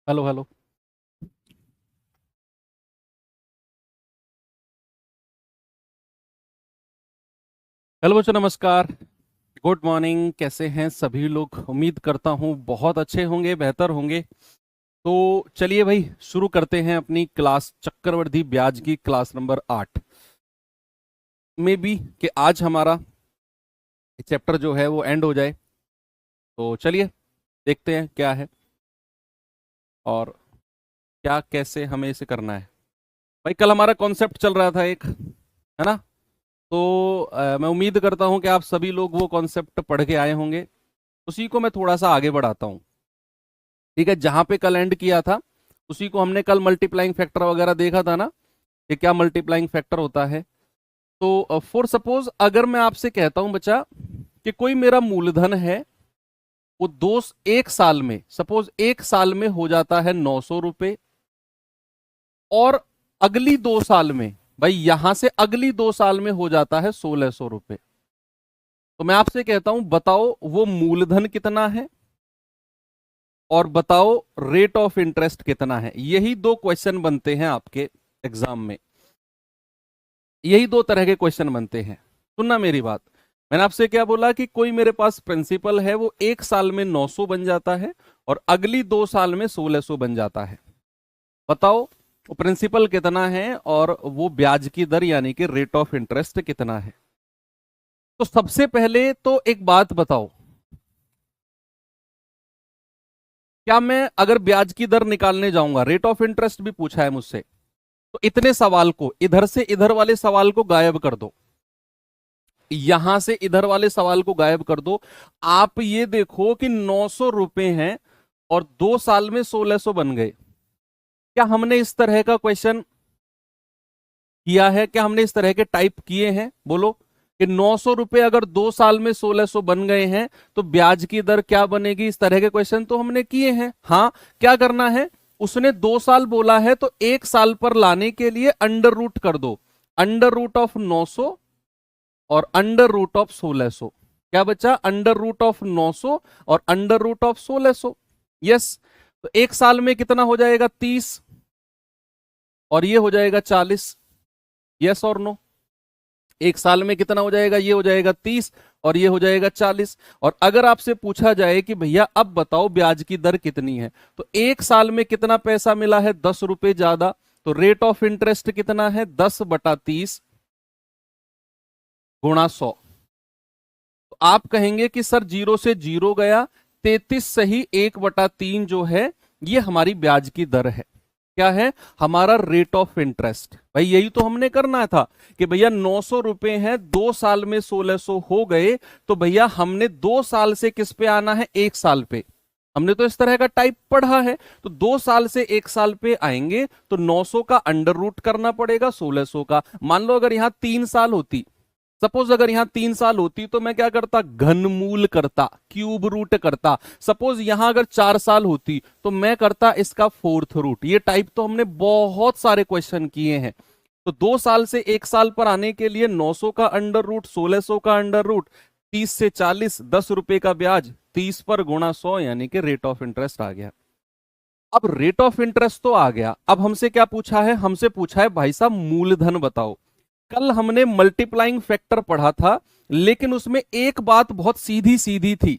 Hello hello. Hello बच्चों, नमस्कार। Good morning. कैसे हैं सभी लोग? उम्मीद करता हूँ बहुत अच्छे होंगे, बेहतर होंगे। तो चलिए भाई, शुरू करते हैं अपनी क्लास चक्रवृद्धि ब्याज की क्लास नंबर 8 में भी कि आज हमारा चैप्टर जो है वो एंड हो जाए। तो चलिए देखते हैं क्या है और क्या कैसे हमें इसे करना है। भाई, कल हमारा कॉन्सेप्ट चल रहा था एक, है ना? तो मैं उम्मीद करता हूँ कि आप सभी लोग वो कॉन्सेप्ट पढ़ के आए होंगे। उसी को मैं थोड़ा सा आगे बढ़ाता हूँ। ठीक है, जहां पे कल एंड किया था उसी को हमने कल मल्टीप्लाइंग फैक्टर वगैरह देखा था ना, कि क्या मल्टीप्लाइंग फैक्टर होता है। तो फॉर सपोज अगर मैं आपसे कहता हूं बच्चा कि कोई मेरा मूलधन है, वो एक साल में, सपोज एक साल में हो जाता है 900 रुपए, और अगली 2 साल में, भाई यहां से अगली 2 साल में हो जाता है 1600 रुपए। तो मैं आपसे कहता हूं बताओ वो मूलधन कितना है और बताओ रेट ऑफ इंटरेस्ट कितना है। यही दो क्वेश्चन बनते हैं आपके एग्जाम में। यही दो तरह के क्वेश्चन बनते हैं। सुनना मेरी बात। मैंने आपसे क्या बोला कि कोई मेरे पास प्रिंसिपल है, वो एक साल में 900 बन जाता है और अगली 2 साल में 1600 बन जाता है। बताओ वो प्रिंसिपल कितना है और वो ब्याज की दर यानी कि रेट ऑफ इंटरेस्ट कितना है। तो सबसे पहले तो एक बात बताओ, क्या मैं अगर ब्याज की दर निकालने जाऊंगा, रेट ऑफ इंटरेस्ट भी पूछा है मुझसे, तो इतने सवाल को, इधर से इधर वाले सवाल को गायब कर दो, यहां से इधर वाले सवाल को गायब कर दो। आप ये देखो कि 900 रुपए हैं और 2 साल में 1600 बन गए। क्या हमने इस तरह का क्वेश्चन किया है? क्या हमने इस तरह के टाइप किए हैं? बोलो कि 900 रुपए अगर 2 साल में 1600 बन गए हैं तो ब्याज की दर क्या बनेगी। इस तरह के क्वेश्चन तो हमने किए हैं। हाँ, क्या करना है, उसने 2 साल बोला है तो एक साल पर लाने के लिए अंडर रूट कर दो। अंडर रूट ऑफ 900 और अंडर रूट ऑफ 1600। क्या बचा? अंडर रूट ऑफ 900 और अंडर रूट ऑफ 1600। यस। तो एक साल में कितना हो जाएगा? 30, और ये हो जाएगा 40। यस और नो? एक साल में कितना हो जाएगा? ये हो जाएगा 30 और ये हो जाएगा 40। और अगर आपसे पूछा जाए कि भैया अब बताओ ब्याज की दर कितनी है, तो एक साल में कितना पैसा मिला है? 10 रुपए ज्यादा। तो रेट ऑफ इंटरेस्ट कितना है? 10/30 गुणा 100। तो आप कहेंगे कि सर जीरो से जीरो गया, 33 सही 1/3 जो है ये हमारी ब्याज की दर है। क्या है? हमारा रेट ऑफ इंटरेस्ट। भाई यही तो हमने करना था कि भैया 900 रुपए हैं, 2 साल में 1600 हो गए, तो भैया हमने 2 साल से किस पे आना है? एक साल पे। हमने तो इस तरह का टाइप पढ़ा है। तो 2 साल से एक साल पे आएंगे तो 900 का अंडर रूट करना पड़ेगा 1600 का। मान लो अगर यहां 3 साल होती, सपोज अगर यहां 3 साल होती तो मैं क्या करता? घनमूल करता, क्यूब रूट करता। सपोज यहां अगर 4 साल होती तो मैं करता इसका फोर्थ रूट। ये टाइप तो हमने बहुत सारे क्वेश्चन किए हैं। तो 2 साल से एक साल पर आने के लिए 900 का अंडर रूट, 1600 का अंडर रूट, 30 से 40, 10 रुपए का ब्याज, 30 पर गुणा 100 यानी कि रेट ऑफ इंटरेस्ट आ गया। अब रेट ऑफ इंटरेस्ट तो आ गया, अब हमसे क्या पूछा है? हमसे पूछा है भाई साहब मूलधन बताओ। कल हमने मल्टीप्लाइंग फैक्टर पढ़ा था, लेकिन उसमें एक बात बहुत सीधी सीधी थी।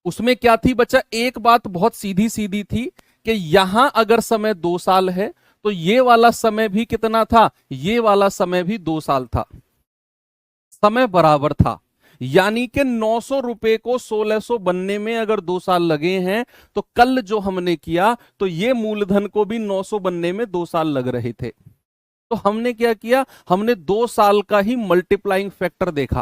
उसमें क्या थी बच्चा? एक बात बहुत सीधी सीधी थी कि यहां अगर समय 2 साल है तो ये वाला समय भी कितना था? ये वाला समय भी 2 साल था। समय बराबर था। यानी कि 900 रुपए को 1600 बनने में अगर 2 साल लगे हैं, तो कल जो हमने किया तो ये मूलधन को भी 900 बनने में 2 साल लग रहे थे। तो हमने क्या किया? हमने 2 साल का ही मल्टीप्लाइंग फैक्टर देखा।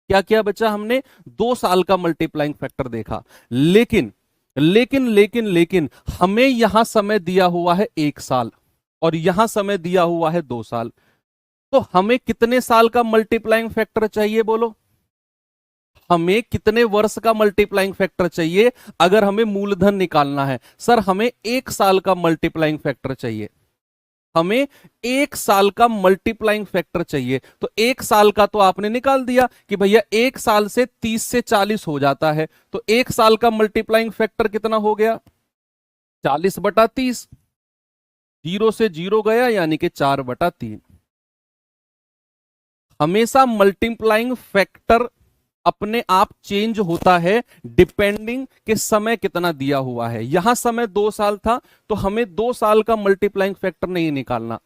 क्या किया बच्चा? हमने 2 साल का मल्टीप्लाइंग फैक्टर देखा। लेकिन लेकिन लेकिन लेकिन हमें यहां समय दिया हुआ है 1 साल और यहां समय दिया हुआ है 2 साल। तो हमें कितने साल का मल्टीप्लाइंग फैक्टर चाहिए? बोलो, हमें कितने वर्ष का मल्टीप्लाइंग फैक्टर चाहिए अगर हमें मूलधन निकालना है? सर हमें 1 साल का मल्टीप्लाइंग फैक्टर चाहिए। हमें 1 साल का मल्टीप्लाइंग फैक्टर चाहिए। तो 1 साल का तो आपने निकाल दिया कि भैया 1 साल से 30 से 40 हो जाता है। तो 1 साल का मल्टीप्लाइंग फैक्टर कितना हो गया? 40/30, 0 से 0 गया यानी कि 4/3। हमेशा मल्टीप्लाइंग फैक्टर अपने आप चेंज होता है डिपेंडिंग कि समय कितना दिया हुआ है। यहां समय 2 साल था तो हमें 2 साल का मल्टीप्लाइंग फैक्टर नहीं निकालना,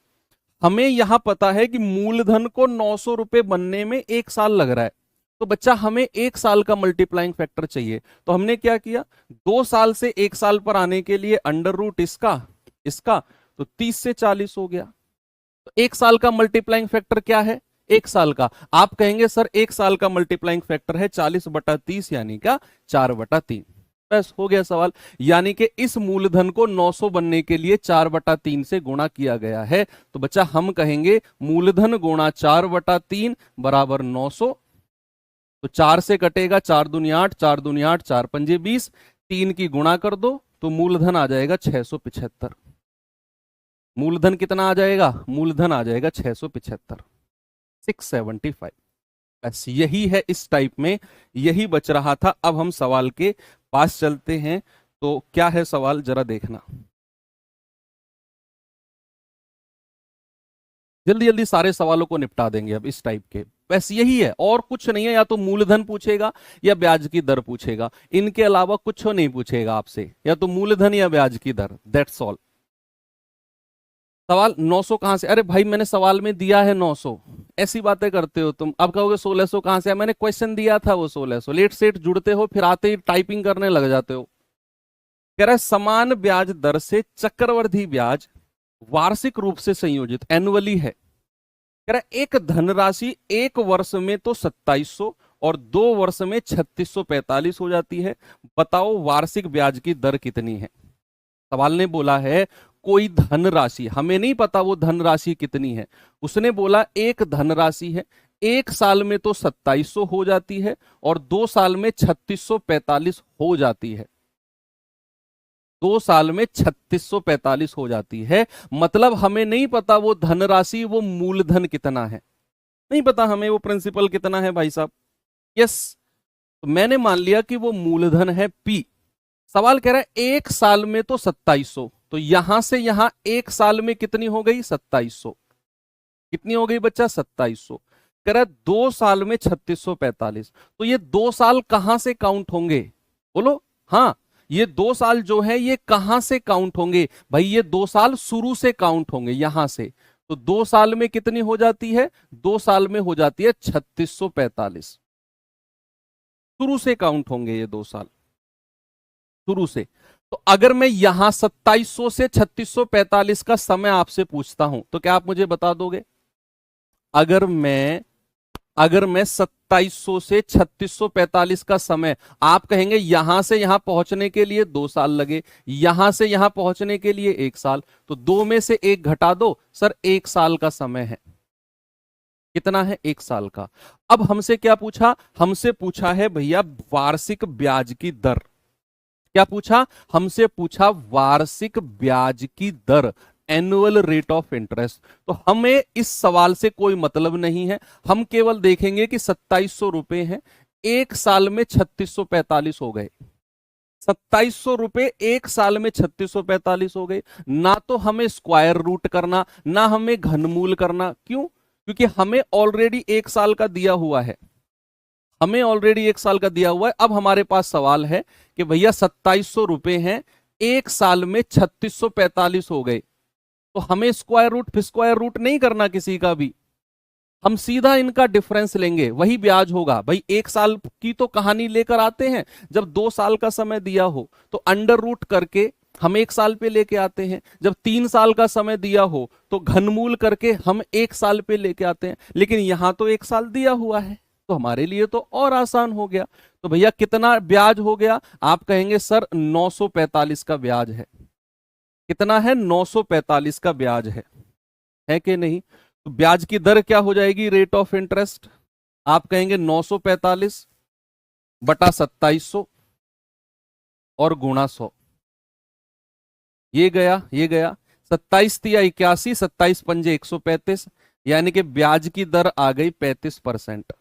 हमें यहां पता है कि मूलधन को 900 रुपए बनने में 1 साल लग रहा है, तो बच्चा हमें 1 साल का मल्टीप्लाइंग फैक्टर चाहिए। तो हमने क्या किया, 2 साल से 1 साल पर आने के लिए अंडर रूट इसका इसका, तो 30 से 40 हो गया। तो 1 साल का मल्टीप्लाइंग फैक्टर क्या है, 1 साल का। आप कहेंगे सर 1 साल का मल्टीप्लाइंग फैक्टर है 40/30 यानी क्या 4/3। बस हो गया सवाल। यानी कि इस मूलधन को 900 बनने के लिए 4/3 से गुणा किया गया है। तो बच्चा हम कहेंगे मूलधन गुणा 4/3 बराबर 900। तो 4 से कटेगा 4 दूनी 8, 4 दूनी 8, 4 पंजे 20, 3 की गुणा कर दो तो मूलधन आ जाएगा 675। मूलधन कितना आ जाएगा, मूलधन आ जाएगा 675, 675। बस यही है इस टाइप में, यही बच रहा था। अब हम सवाल के पास चलते हैं। तो क्या है सवाल जरा देखना, जल्दी जल्दी सारे सवालों को निपटा देंगे अब इस टाइप के। बस यही है और कुछ नहीं है, या तो मूलधन पूछेगा या ब्याज की दर पूछेगा, इनके अलावा कुछ नहीं पूछेगा आपसे, या तो मूलधन या ब्याज की दर, दैट्स ऑल। सवाल 900 कहां से, अरे भाई मैंने सवाल में दिया है 900, ऐसी बातें करते हो तुम। अब कहोगे 1600 कहां से, मैंने क्वेश्चन दिया था वो 1600। लेट सेट जुड़ते हो फिर आते ही टाइपिंग करने लग जाते हो। कह रहा है समान ब्याज दर से चक्रवृद्धि ब्याज वार्षिक रूप से संयोजित एनुअली है। कह रहा है एक धनराशि 1 वर्ष में तो 2700 और 2 वर्ष में 3645 हो जाती है, बताओ वार्षिक ब्याज की दर कितनी है। सवाल ने बोला है कोई धनराशि, हमें नहीं पता वो धनराशि कितनी है, उसने बोला एक धनराशि है, 1 साल में तो 2700 हो जाती है और 2 साल में 3645 हो जाती है। 2 साल में 3645 हो जाती है, मतलब हमें नहीं पता वो धनराशि, वो मूलधन कितना है, नहीं पता हमें वो प्रिंसिपल कितना है भाई साहब। यस, तो मैंने मान लिया कि वो मूलधन है पी। सवाल कह रहा है 1 साल में तो 2700, तो यहां से यहां 1 साल में कितनी हो गई 2700, कितनी हो गई बच्चा 2700। कह रहा है 2 साल में 3645, तो ये 2 साल कहां से काउंट होंगे, बोलो। हाँ, ये 2 साल जो है ये कहां से काउंट होंगे भाई, ये 2 साल शुरू से काउंट होंगे यहां से। तो 2 साल में कितनी हो जाती है, 2 साल में हो जाती है 3645, शुरू से काउंट होंगे ये 2 साल, शुरू से। तो अगर मैं यहां 2700 से 3645 का समय आपसे पूछता हूं तो क्या आप मुझे बता दोगे। अगर मैं 2700 से 3645 का समय, आप कहेंगे यहां से यहां पहुंचने के लिए 2 साल लगे, यहां से यहां पहुंचने के लिए 1 साल, तो 2 में से 1 घटा दो सर, 1 साल का समय है। कितना है, 1 साल का। अब हमसे क्या पूछा, हमसे पूछा है भैया वार्षिक ब्याज की दर। क्या पूछा, हमसे पूछा वार्षिक ब्याज की दर, एनुअल रेट ऑफ इंटरेस्ट। तो हमें इस सवाल से कोई मतलब नहीं है, हम केवल देखेंगे कि 2700 रुपए हैं, 1 साल में 3645 हो गए। 2700 रुपए 1 साल में 3645 हो गए। ना तो हमें स्क्वायर रूट करना, ना हमें घनमूल करना, क्यों, क्योंकि हमें ऑलरेडी 1 साल का दिया हुआ है, हमें ऑलरेडी 1 साल का दिया हुआ है। अब हमारे पास सवाल है कि भैया 2700 रुपए हैं, 1 साल में 3645 हो गए, तो हमें स्क्वायर रूट फिर स्क्वायर रूट नहीं करना किसी का भी, हम सीधा इनका डिफरेंस लेंगे, वही ब्याज होगा। भाई 1 साल की तो कहानी लेकर आते हैं, जब 2 साल का समय दिया हो तो अंडर रूट करके हम 1 साल पे लेके आते हैं, जब 3 साल का समय दिया हो तो घनमूल करके हम 1 साल पे लेके आते हैं, लेकिन यहां तो 1 साल दिया हुआ है तो हमारे लिए तो और आसान हो गया। तो भैया कितना ब्याज हो गया, आप कहेंगे सर 945 का ब्याज है। कितना है, 945 का ब्याज है कि नहीं। तो ब्याज की दर क्या हो जाएगी, रेट ऑफ इंटरेस्ट, आप कहेंगे 945 बटा 2700 और गुणा 100, ये गया ये गया, 27 तिया 81, 27 पंजे 135, यानी कि ब्याज की दर आ गई 35%।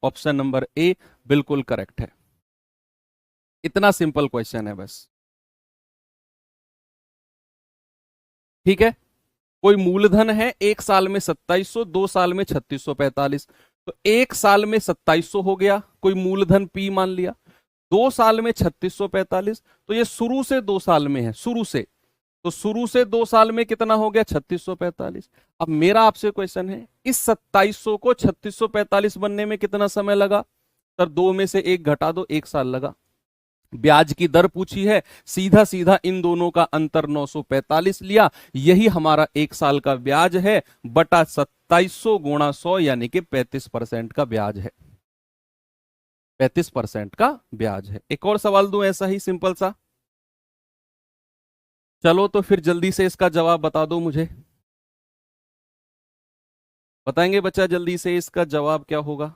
ऑप्शन नंबर ए बिल्कुल करेक्ट है। इतना सिंपल क्वेश्चन है बस। ठीक है, कोई मूलधन है, एक साल में 2700, 2 साल में 3645। तो एक साल में 2700 हो गया, कोई मूलधन पी मान लिया, 2 साल में 3645। तो ये शुरू से 2 साल में है, शुरू से, तो शुरू से 2 साल में कितना हो गया 3645। अब मेरा आपसे क्वेश्चन है, इस 2700 को 3645 बनने में कितना समय लगा? सर 2 में से 1 घटा दो, 1 साल लगा। ब्याज की दर पूछी है, सीधा सीधा इन दोनों का अंतर 945 लिया, यही हमारा 1 साल का ब्याज है, बटा 2700 गुणा 100, यानी कि 35% का ब्याज है। 35% का ब्याज है। एक और सवाल दूं ऐसा ही सिंपल सा, चलो तो फिर जल्दी से इसका जवाब बता दो मुझे। बताएंगे बच्चा जल्दी से इसका जवाब क्या होगा?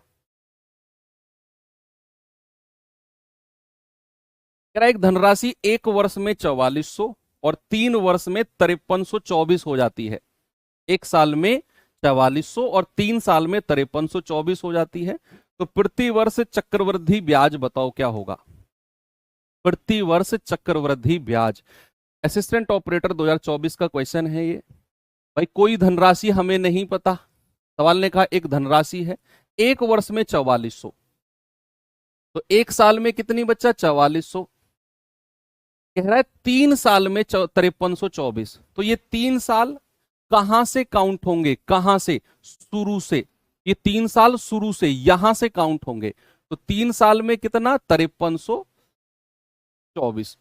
एक धनराशि 1 वर्ष में 4400 और 3 वर्ष में 5324 हो जाती है। 1 साल में 4400 और 3 साल में 5324 हो जाती है। तो प्रति वर्ष चक्रवृद्धि ब्याज बताओ क्या होगा? प्रति वर्ष चक्रवृद्धि ब्याज, असिस्टेंट ऑपरेटर 2024 का क्वेश्चन है ये। भाई कोई धनराशि हमें नहीं पता, सवाल ने कहा एक धनराशि है, 1 वर्ष में 4400, तो 1 साल में कितनी बच्चा 4400, कह रहा है 3 साल में 5324। तो ये 3 साल कहां से काउंट होंगे? कहां से? शुरू से। ये 3 साल शुरू से यहां से काउंट होंगे। तो 3 साल में कितना 5324।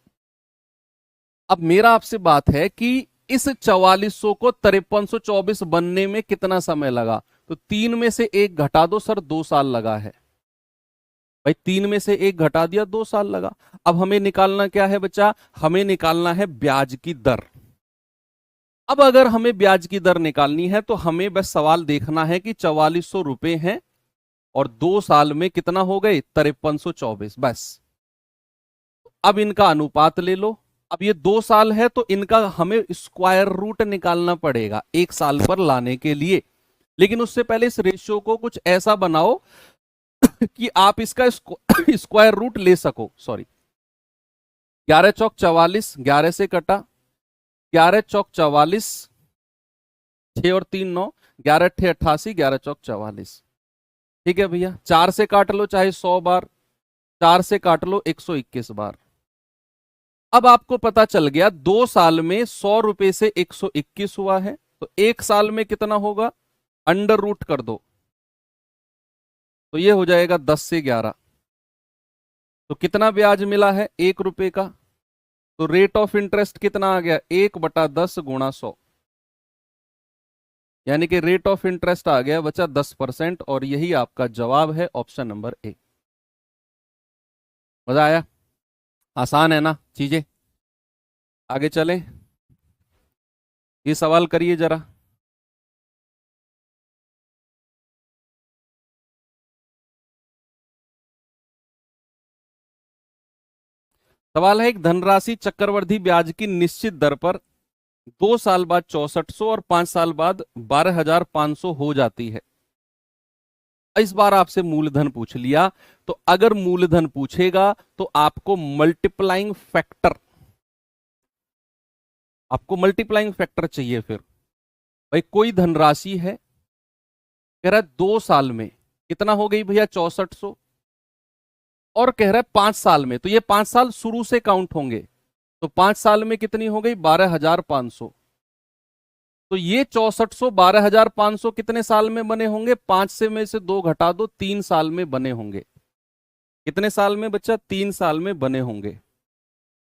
अब मेरा आपसे बात है कि इस 4400 को 5324 बनने में कितना समय लगा? तो 3 में से 1 घटा दो सर, 2 साल लगा है। भाई 3 में से 1 घटा दिया, 2 साल लगा। अब हमें निकालना क्या है बच्चा? हमें निकालना है ब्याज की दर। अब अगर हमें ब्याज की दर निकालनी है तो हमें बस सवाल देखना है कि 4400 रुपए हैं और 2 साल में कितना हो गए 5324, बस। अब इनका अनुपात ले लो। अब ये 2 साल है तो इनका हमें स्क्वायर रूट निकालना पड़ेगा 1 साल पर लाने के लिए। लेकिन उससे पहले इस रेशियो को कुछ ऐसा बनाओ कि आप इसका स्क्वायर रूट ले सको। सॉरी, 11 चौक 44, 11 से कटा, 11 चौक 44, 6 और 3 9, 11 अट्ठे 88, 11 चौक 44। ठीक है भैया, 4 से काट लो चाहे 100 बार, 4 से काट लो 121 बार। अब आपको पता चल गया 2 साल में 100 रुपए से 121 हुआ है, तो 1 साल में कितना होगा? अंडर रूट कर दो, तो ये हो जाएगा 10 से 11। तो कितना ब्याज मिला है? 1 रुपए का। तो रेट ऑफ इंटरेस्ट कितना आ गया? 1/10 गुणा 100, यानी कि रेट ऑफ इंटरेस्ट आ गया बचा 10%। और यही आपका जवाब है, ऑप्शन नंबर ए। मजा आया? आसान है ना चीजें? आगे चलें, ये सवाल करिए जरा। सवाल है, एक धनराशि चक्रवृद्धि ब्याज की निश्चित दर पर 2 साल बाद 6400 और 5 साल बाद 12500 हो जाती है। इस बार आपसे मूलधन पूछ लिया, तो अगर मूलधन पूछेगा तो आपको मल्टीप्लाइंग फैक्टर, आपको मल्टीप्लाइंग फैक्टर चाहिए। फिर भाई कोई धनराशि है, कह रहा है 2 साल में कितना हो गई भैया 6400, और कह रहा है 5 साल में, तो ये 5 साल शुरू से काउंट होंगे, तो 5 साल में कितनी हो गई 12500। तो ये 6400 12500 कितने साल में बने होंगे? 5 से में से 2 घटा दो, 3 साल में बने होंगे। कितने साल में बच्चा? 3 साल में बने होंगे।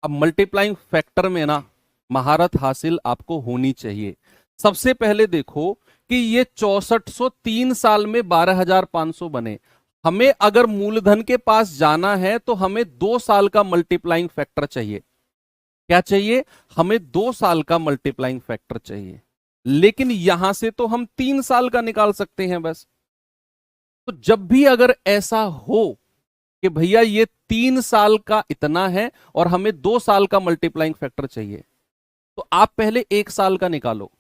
अब मल्टीप्लाइंग फैक्टर में ना महारत हासिल आपको होनी चाहिए। सबसे पहले देखो कि ये 6400 3 साल में 12500 बने। हमें अगर मूलधन के पास जाना है तो हमें 2 साल का मल्टीप्लाइंग फैक्टर चाहिए। क्या चाहिए? हमें 2 साल का मल्टीप्लाइंग फैक्टर चाहिए। लेकिन यहां से तो हम 3 साल का निकाल सकते हैं बस। तो जब भी अगर ऐसा हो कि भैया ये 3 साल का इतना है और हमें 2 साल का मल्टीप्लाइंग फैक्टर चाहिए, तो आप पहले 1 साल का निकालो,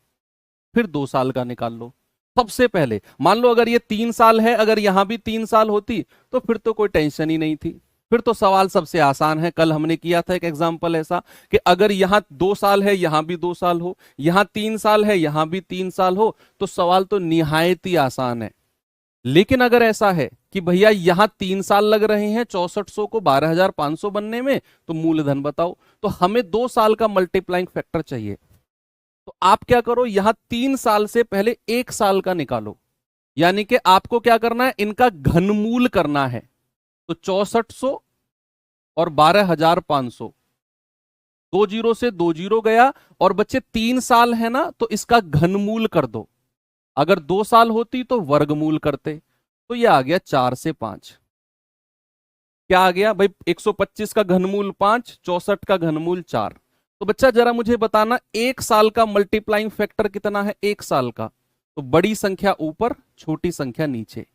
फिर 2 साल का निकाल लो। सबसे पहले मान लो अगर ये 3 साल है, अगर यहां भी 3 साल होती तो फिर तो कोई टेंशन ही नहीं थी। फिर तो सवाल सबसे आसान है। कल हमने किया था एक एग्जाम्पल ऐसा कि अगर यहां 2 साल है, यहां भी 2 साल हो, यहां 3 साल है, यहां भी 3 साल हो, तो सवाल तो निहायत ही आसान है। लेकिन अगर ऐसा है कि भैया यहां 3 साल लग रहे हैं 6400 को 12500 बनने में, तो मूलधन बताओ। तो हमें 2 साल का मल्टीप्लाइंग फैक्टर चाहिए। तो आप क्या करो, यहां 3 साल से पहले 1 साल का निकालो। यानी कि आपको क्या करना है, इनका घनमूल करना है। तो 6400 और 12500, 2 जीरो से 2 जीरो गया, और बच्चे 3 साल है ना, तो इसका घनमूल कर दो। अगर 2 साल होती तो वर्गमूल करते। तो यह आ गया 4 से 5। क्या आ गया भाई, 125 का घनमूल 5, 64 का घनमूल 4। तो बच्चा जरा मुझे बताना, 1 साल का मल्टीप्लाइंग फैक्टर कितना है 1 साल का? तो बड़ी संख्या ऊपर, छोटी संख्या नीचे।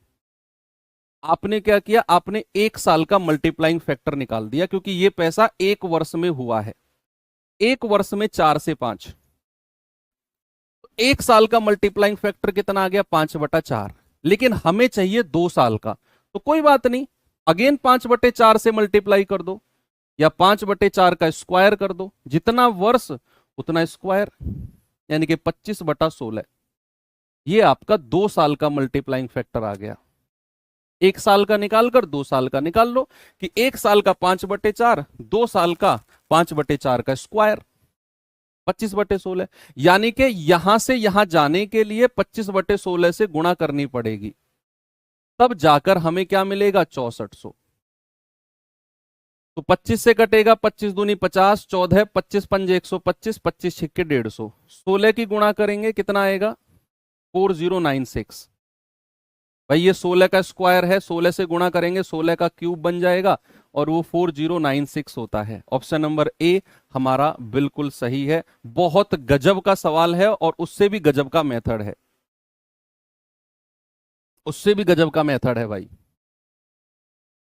आपने क्या किया, आपने 1 साल का मल्टीप्लाइंग फैक्टर निकाल दिया, क्योंकि ये पैसा 1 वर्ष में हुआ है। 1 वर्ष में 4 से 5, तो 1 साल का मल्टीप्लाइंग फैक्टर कितना आ गया, 5/4। लेकिन हमें चाहिए 2 साल का। तो कोई बात नहीं, अगेन 5/4 से मल्टीप्लाई कर दो, या 5/4 का स्क्वायर कर दो। जितना वर्ष उतना स्क्वायर, यानी कि 25/16। ये आपका 2 साल का मल्टीप्लाइंग फैक्टर आ गया। 1 साल का निकाल कर 2 साल का निकाल लो, कि 1 साल का 5/4, 2 साल का 5/4 का स्क्वायर, 25/16। यानी कि यहां से यहां जाने के लिए 25/16 से गुणा करनी पड़ेगी, तब जाकर हमें क्या मिलेगा, 6400। तो 25 से कटेगा, 25 दूनी 50, 14, 25 पंजे 125, 25 छिक्के 150, 16 की गुणा करेंगे कितना आएगा, 4096। भाई ये 16 का स्क्वायर है, 16 से गुणा करेंगे 16 का क्यूब बन जाएगा, और वो 4096 होता है। ऑप्शन नंबर ए हमारा बिल्कुल सही है। बहुत गजब का सवाल है, और उससे भी गजब का मेथड है, उससे भी गजब का मेथड है भाई।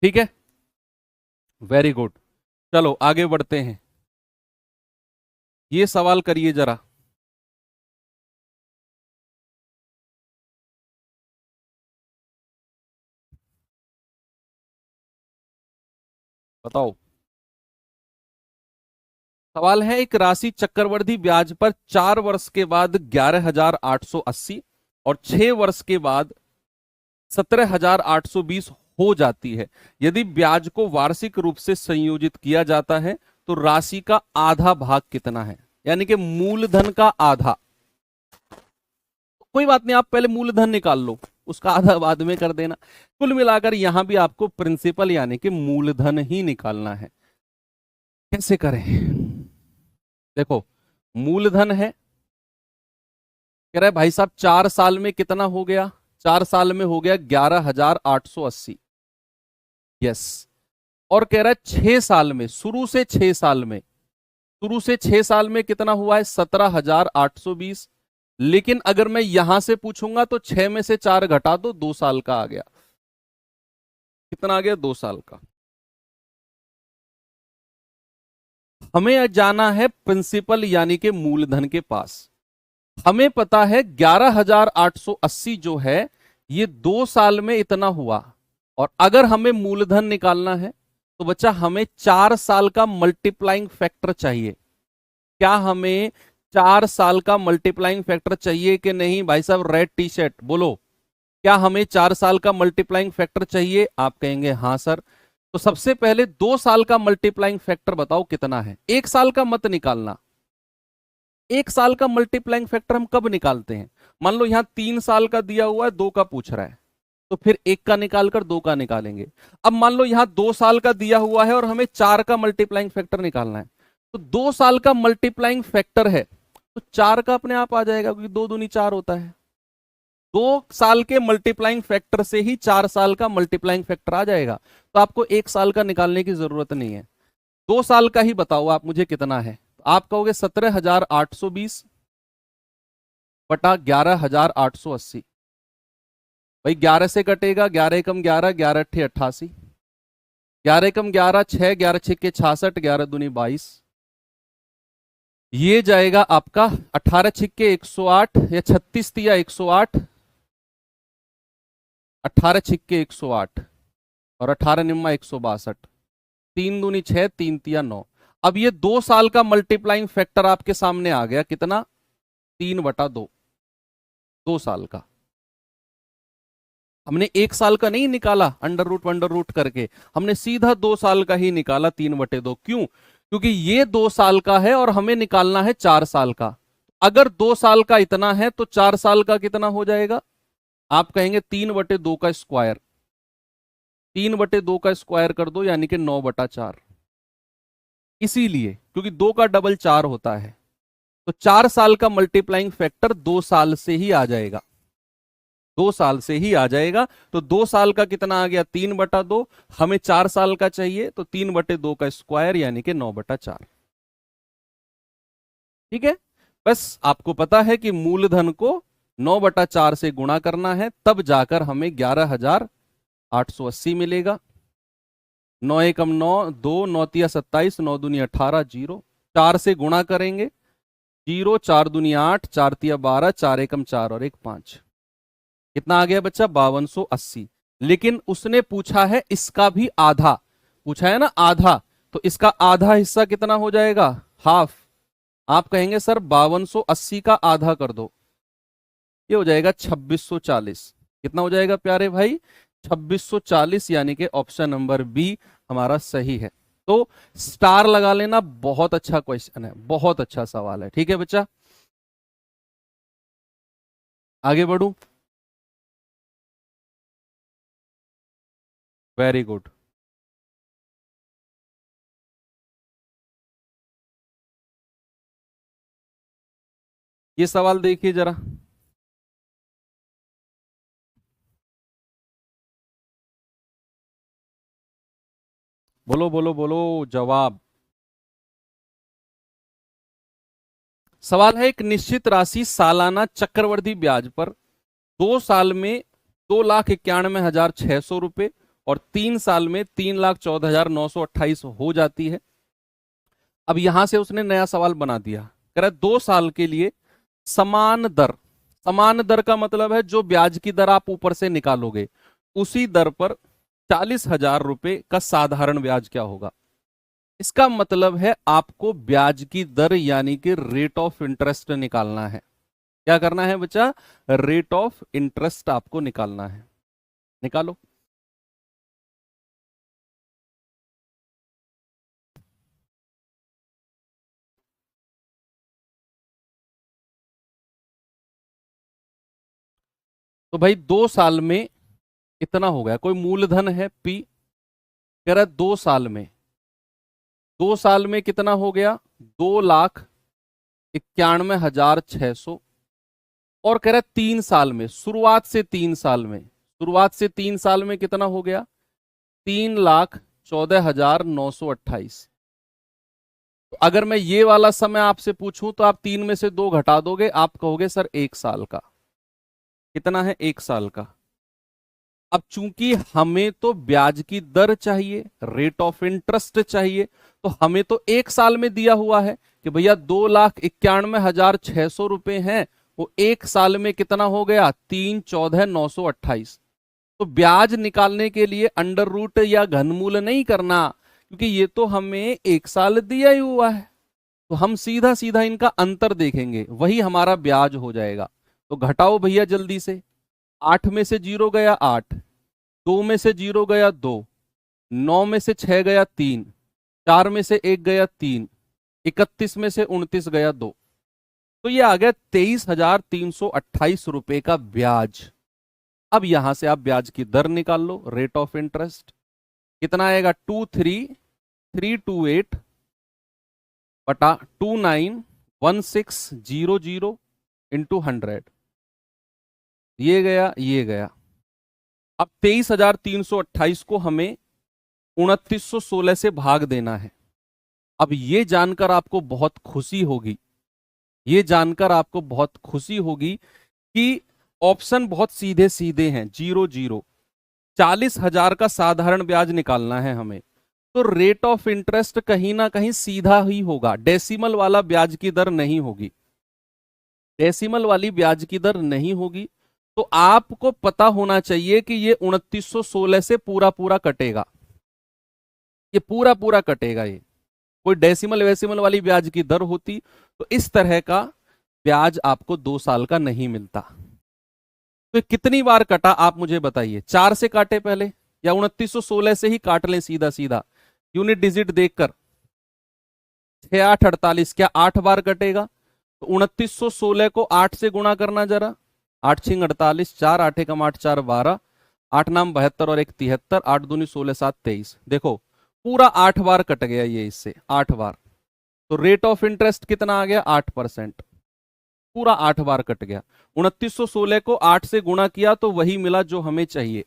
ठीक है, वेरी गुड। चलो आगे बढ़ते हैं। ये सवाल करिए जरा। बताओ। सवाल है, एक राशि चक्रवृद्धि ब्याज पर 4 वर्ष के बाद 11,880 और 6 वर्ष के बाद 17,820 हो जाती है। यदि ब्याज को वार्षिक रूप से संयोजित किया जाता है तो राशि का आधा भाग कितना है, यानी कि मूलधन का आधा। कोई बात नहीं, आप पहले मूलधन निकाल लो, उसका आधा बाद में कर देना। कुल मिलाकर यहां भी आपको प्रिंसिपल यानी कि मूलधन ही निकालना है। कैसे करें, देखो मूलधन है, कह रहा है भाई साहब 4 साल में कितना हो गया, 4 साल में हो गया 11,880। यस। और कह रहा है 6 साल में, शुरू से 6 साल में, शुरू से 6 साल में कितना हुआ है, 17,820। लेकिन अगर मैं यहां से पूछूंगा तो 6 में से 4 घटा दो, 2 साल का आ गया। कितना आ गया, 2 साल का। हमें जाना है प्रिंसिपल यानी कि मूलधन के पास। हमें पता है 11,880 जो है ये 2 साल में इतना हुआ, और अगर हमें मूलधन निकालना है तो बच्चा हमें 4 साल का मल्टीप्लाइंग फैक्टर चाहिए। क्या हमें 4 साल का मल्टीप्लाइंग फैक्टर चाहिए कि नहीं भाई साहब, रेड टी शर्ट बोलो, क्या हमें 4 साल का मल्टीप्लाइंग फैक्टर चाहिए? आप कहेंगे हाँ सर। तो सबसे पहले 2 साल का मल्टीप्लाइंग फैक्टर बताओ कितना है, 1 साल का मत निकालना। 1 साल का मल्टीप्लाइंग फैक्टर हम कब निकालते हैं, मान लो यहां 3 साल का दिया हुआ है, 2 का पूछ रहा है, तो फिर 1 का निकालकर 2 का निकालेंगे। अब मान लो यहां 2 साल का दिया हुआ है और हमें 4 का मल्टीप्लाइंग फैक्टर निकालना है, तो 2 साल का मल्टीप्लाइंग फैक्टर है तो 4 का अपने आप आ जाएगा, क्योंकि 2 दूनी 4 होता है। 2 साल के मल्टीप्लाइंग फैक्टर से ही 4 साल का मल्टीप्लाइंग फैक्टर आ जाएगा, तो आपको 1 साल का निकालने की जरूरत नहीं है। 2 साल का ही बताओ आप मुझे कितना है। आप कहोगे 17,820 बटा 11,880। भाई 11 से कटेगा, 11 एकम 11, 11 अट्ठे 88, 11 एकम 11, 6, 11 छिक्के 66, 11 दूनी 22। ये जाएगा आपका 18 छिक्के 108, या 36 तिया 108, 18 छिक्के 108 और 18 निम्मा 162। 3 दूनी 6, 3 तिया 9। अब ये 2 साल का मल्टीप्लाइंग फैक्टर आपके सामने आ गया, कितना? 3/2, 2 साल का। हमने 1 साल का नहीं निकाला अंडर रूट करके, हमने सीधा 2 साल का ही निकाला 3/2। क्यों? क्योंकि ये 2 साल का है और हमें निकालना है 4 साल का। अगर 2 साल का इतना है तो 4 साल का कितना हो जाएगा? आप कहेंगे 3/2 का स्क्वायर। 3/2 का स्क्वायर कर दो यानी कि 9/4। इसीलिए क्योंकि 2 का डबल 4 होता है, तो 4 साल का मल्टीप्लाइंग फैक्टर 2 साल से ही आ जाएगा, 2 साल से ही आ जाएगा। तो 2 साल का कितना आ गया? 3/2। हमें 4 साल का चाहिए, तो 3/2 का स्क्वायर यानी कि 9/4। ठीक है, बस आपको पता है कि मूलधन को 9/4 से गुणा करना है, तब जाकर हमें 11,880 मिलेगा। 9 एकम 9, 2, 9 तिया 27, 9 दूनी 18, 0। 4 से गुणा करेंगे, 0, 4 दूनी 8, 4 तिया 12, 4 एकम 4 और 1 5। कितना आ गया बच्चा? 5280। लेकिन उसने पूछा है इसका भी आधा, पूछा है ना आधा, तो इसका आधा हिस्सा कितना हो जाएगा? हाफ। आप कहेंगे सर 5280 का आधा कर दो, ये हो जाएगा 2640। कितना हो जाएगा प्यारे भाई? 2640, यानी कि ऑप्शन नंबर बी हमारा सही है। तो स्टार लगा लेना, बहुत अच्छा क्वेश्चन है, बहुत अच्छा सवाल है। ठीक है बच्चा, आगे बढ़ू। Very good. ये सवाल देखिए जरा, बोलो बोलो बोलो जवाब। सवाल है, एक निश्चित राशि सालाना चक्रवृद्धि ब्याज पर 2 साल में 2,91,600 रुपए और 3 साल में 3,14,928 हो जाती है। अब यहां से उसने नया सवाल बना दिया, कह रहा है 2 साल के लिए समान दर, समान दर का मतलब है जो ब्याज की दर आप ऊपर से निकालोगे उसी दर पर 40,000 रुपए का साधारण ब्याज क्या होगा। इसका मतलब है आपको ब्याज की दर यानी कि रेट ऑफ इंटरेस्ट निकालना है। क्या करना है बच्चा? रेट ऑफ इंटरेस्ट आपको निकालना है, निकालो। तो भाई 2 साल में इतना हो गया, कोई मूलधन है पी, कह रहा है 2 साल में, 2 साल में कितना हो गया? 2,91,600। और कह रहा है 3 साल में, शुरुआत से 3 साल में, शुरुआत से 3 साल में कितना हो गया? 3,14,928। तो अगर मैं ये वाला समय आपसे पूछूं तो आप 3 में से 2 घटा दोगे, आप कहोगे सर 1 साल का। कितना है? 1 साल का। अब चूंकि हमें तो ब्याज की दर चाहिए, रेट ऑफ इंटरेस्ट चाहिए, तो हमें तो 1 साल में दिया हुआ है कि भैया 2,91,600 रुपए हैं, वो 1 साल में कितना हो गया? 3,14,928। तो ब्याज निकालने के लिए अंडर रूट या घनमूल नहीं करना, क्योंकि ये तो हमें 1 साल दिया ही हुआ है, तो हम सीधा सीधा इनका अंतर देखेंगे, वही हमारा ब्याज हो जाएगा। तो घटाओ भैया जल्दी से। 8 में से 0 गया 8, 2 में से 0 गया 2, 9 में से 6 गया 3, 4 में से 1 गया 3, 31 में से 29 गया 2। तो ये आ गया 23,328 रुपए का ब्याज। अब यहां से आप ब्याज की दर निकाल लो, रेट ऑफ इंटरेस्ट कितना आएगा? 23,328 बटा 29,1600 इंटू 100। ये गया, ये गया। अब 23,328 को हमें 2916 से भाग देना है। अब ये जानकर आपको बहुत खुशी होगी, ये जानकर आपको बहुत खुशी होगी कि ऑप्शन बहुत सीधे सीधे हैं। 0 0, 40,000 का साधारण ब्याज निकालना है हमें, तो रेट ऑफ इंटरेस्ट कहीं ना कहीं सीधा ही होगा, डेसिमल वाला ब्याज की दर नहीं होगी, डेसिमल वाली ब्याज की दर नहीं होगी। तो आपको पता होना चाहिए कि ये 2916 से पूरा पूरा कटेगा। ये पूरा पूरा कटेगा। ये कोई डेसिमल वेसिमल वाली ब्याज की दर होती तो इस तरह का ब्याज आपको 2 साल का नहीं मिलता। तो कितनी बार कटा आप मुझे बताइए, 4 से काटे पहले या 2916 से ही काट लें सीधा सीधा यूनिट डिजिट देखकर। 6 8 48, क्या 8 बार कटेगा? तो 2916 को 8 से गुणा करना जरा, 8 6 48, 4 8 एकम 8 4 12, 8 नाम 72 और 1 73, 8 दूनी 16 7 23। देखो पूरा 8 बार कट गया ये इससे, 8 बार। तो रेट ऑफ इंटरेस्ट कितना आ गया? 8%। पूरा 8 बार कट गया। 2916 को 8 से गुणा किया तो वही मिला जो हमें चाहिए।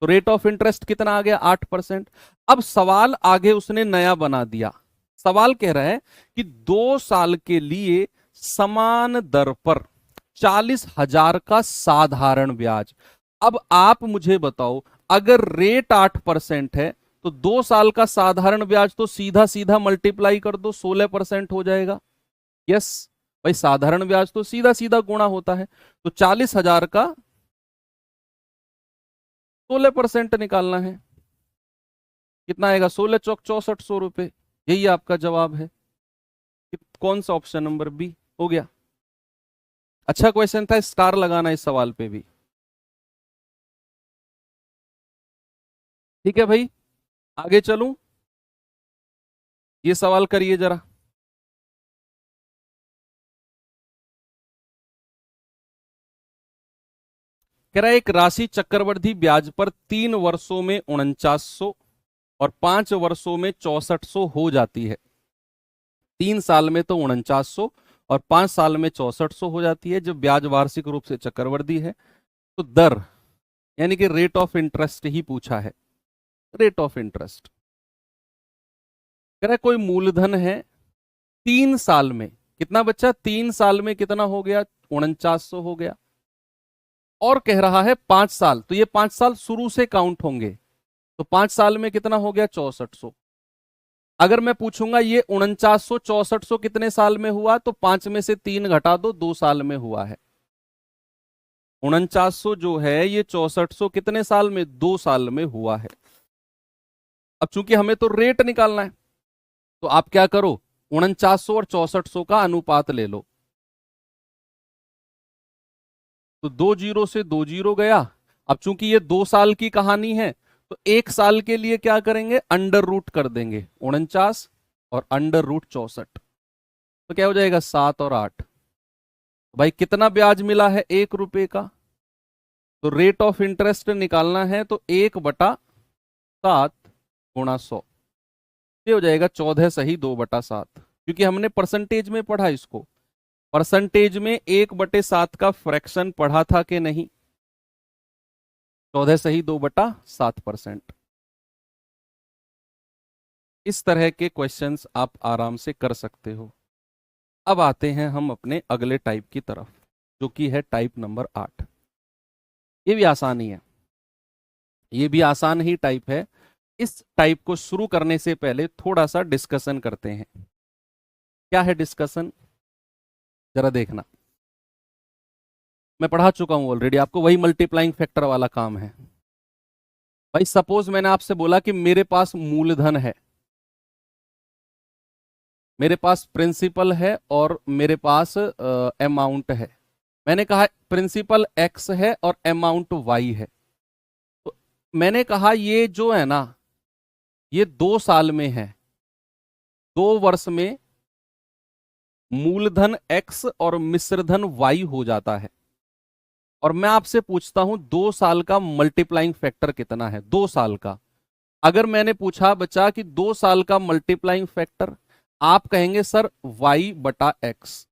तो रेट ऑफ इंटरेस्ट कितना आ गया? 8%। अब सवाल आगे उसने नया बना दिया। सवाल कह रहा है कि 2 साल के लिए समान दर पर 40,000 का साधारण ब्याज। अब आप मुझे बताओ, अगर रेट 8% है तो 2 साल का साधारण ब्याज तो सीधा सीधा मल्टीप्लाई कर दो, 16% हो जाएगा। यस भाई, साधारण ब्याज तो सीधा सीधा गुणा होता है। तो 40,000 का 16% निकालना है, कितना आएगा? 16 चौक 6400 रुपए। यही आपका जवाब है। कौन सा ऑप्शन? नंबर बी हो गया। अच्छा क्वेश्चन था, स्टार लगाना इस सवाल पे भी। ठीक है भाई, आगे चलूं। ये सवाल करिए जरा। कह रहा है एक राशि चक्रवृद्धि ब्याज पर 3 वर्षों में 4900 और 5 वर्षों में 6400 हो जाती है। 3 साल में तो 4900 और 5 साल में 6400 हो जाती है जब ब्याज वार्षिक रूप से चक्रवृद्धि है। तो दर यानी कि रेट ऑफ इंटरेस्ट ही पूछा है। रेट ऑफ इंटरेस्ट कह रहा है कोई मूलधन है 3 साल में, कितना बच्चा? 3 साल में कितना हो गया? 4900 हो गया। और कह रहा है 5 साल, तो ये 5 साल शुरू से काउंट होंगे। तो 5 साल में कितना हो गया? 6400। अगर मैं पूछूंगा ये 4900 6400 कितने साल में हुआ, तो 5 में से 3 घटा दो, 2 साल में हुआ है। 4900 जो है ये 6400 कितने साल में? 2 साल में हुआ है। अब चूंकि हमें तो रेट निकालना है, तो आप क्या करो, 4900 और 6400 का अनुपात ले लो। तो 2 जीरो से 2 जीरो गया। अब चूंकि ये 2 साल की कहानी है तो 1 साल के लिए क्या करेंगे? अंडर रूट कर देंगे 49 और अंडर रूट 64। तो क्या हो जाएगा? 7 और 8। भाई कितना ब्याज मिला है? 1 रुपए का। तो रेट ऑफ इंटरेस्ट निकालना है तो 1/7 गुणा 100, ये हो जाएगा 14 सही 2/7। क्योंकि हमने परसेंटेज में पढ़ा इसको, परसेंटेज में 1/7 का फ्रैक्शन पढ़ा था कि नहीं? 14 सही 2/7%। इस तरह के क्वेश्चंस आप आराम से कर सकते हो। अब आते हैं हम अपने अगले टाइप की तरफ, जो कि है टाइप नंबर 8। ये भी आसान ही है, ये भी आसान ही टाइप है। इस टाइप को शुरू करने से पहले थोड़ा सा डिस्कशन करते हैं। क्या है डिस्कशन? जरा देखना, मैं पढ़ा चुका हूं ऑलरेडी आपको, वही मल्टीप्लाइंग फैक्टर वाला काम है। भाई सपोज मैंने आपसे बोला कि मेरे पास मूलधन है, मेरे पास प्रिंसिपल है और मेरे पास अमाउंट है। मैंने कहा प्रिंसिपल x है और अमाउंट y है। तो मैंने कहा ये जो है ना, ये 2 साल में है, 2 वर्ष में मूलधन x और मिश्रधन y हो जाता है। और मैं आपसे पूछता हूं 2 साल का मल्टीप्लाइंग फैक्टर कितना है? 2 साल का। अगर मैंने पूछा बच्चा कि 2 साल का मल्टीप्लाइंग फैक्टर, आप कहेंगे सर y/x।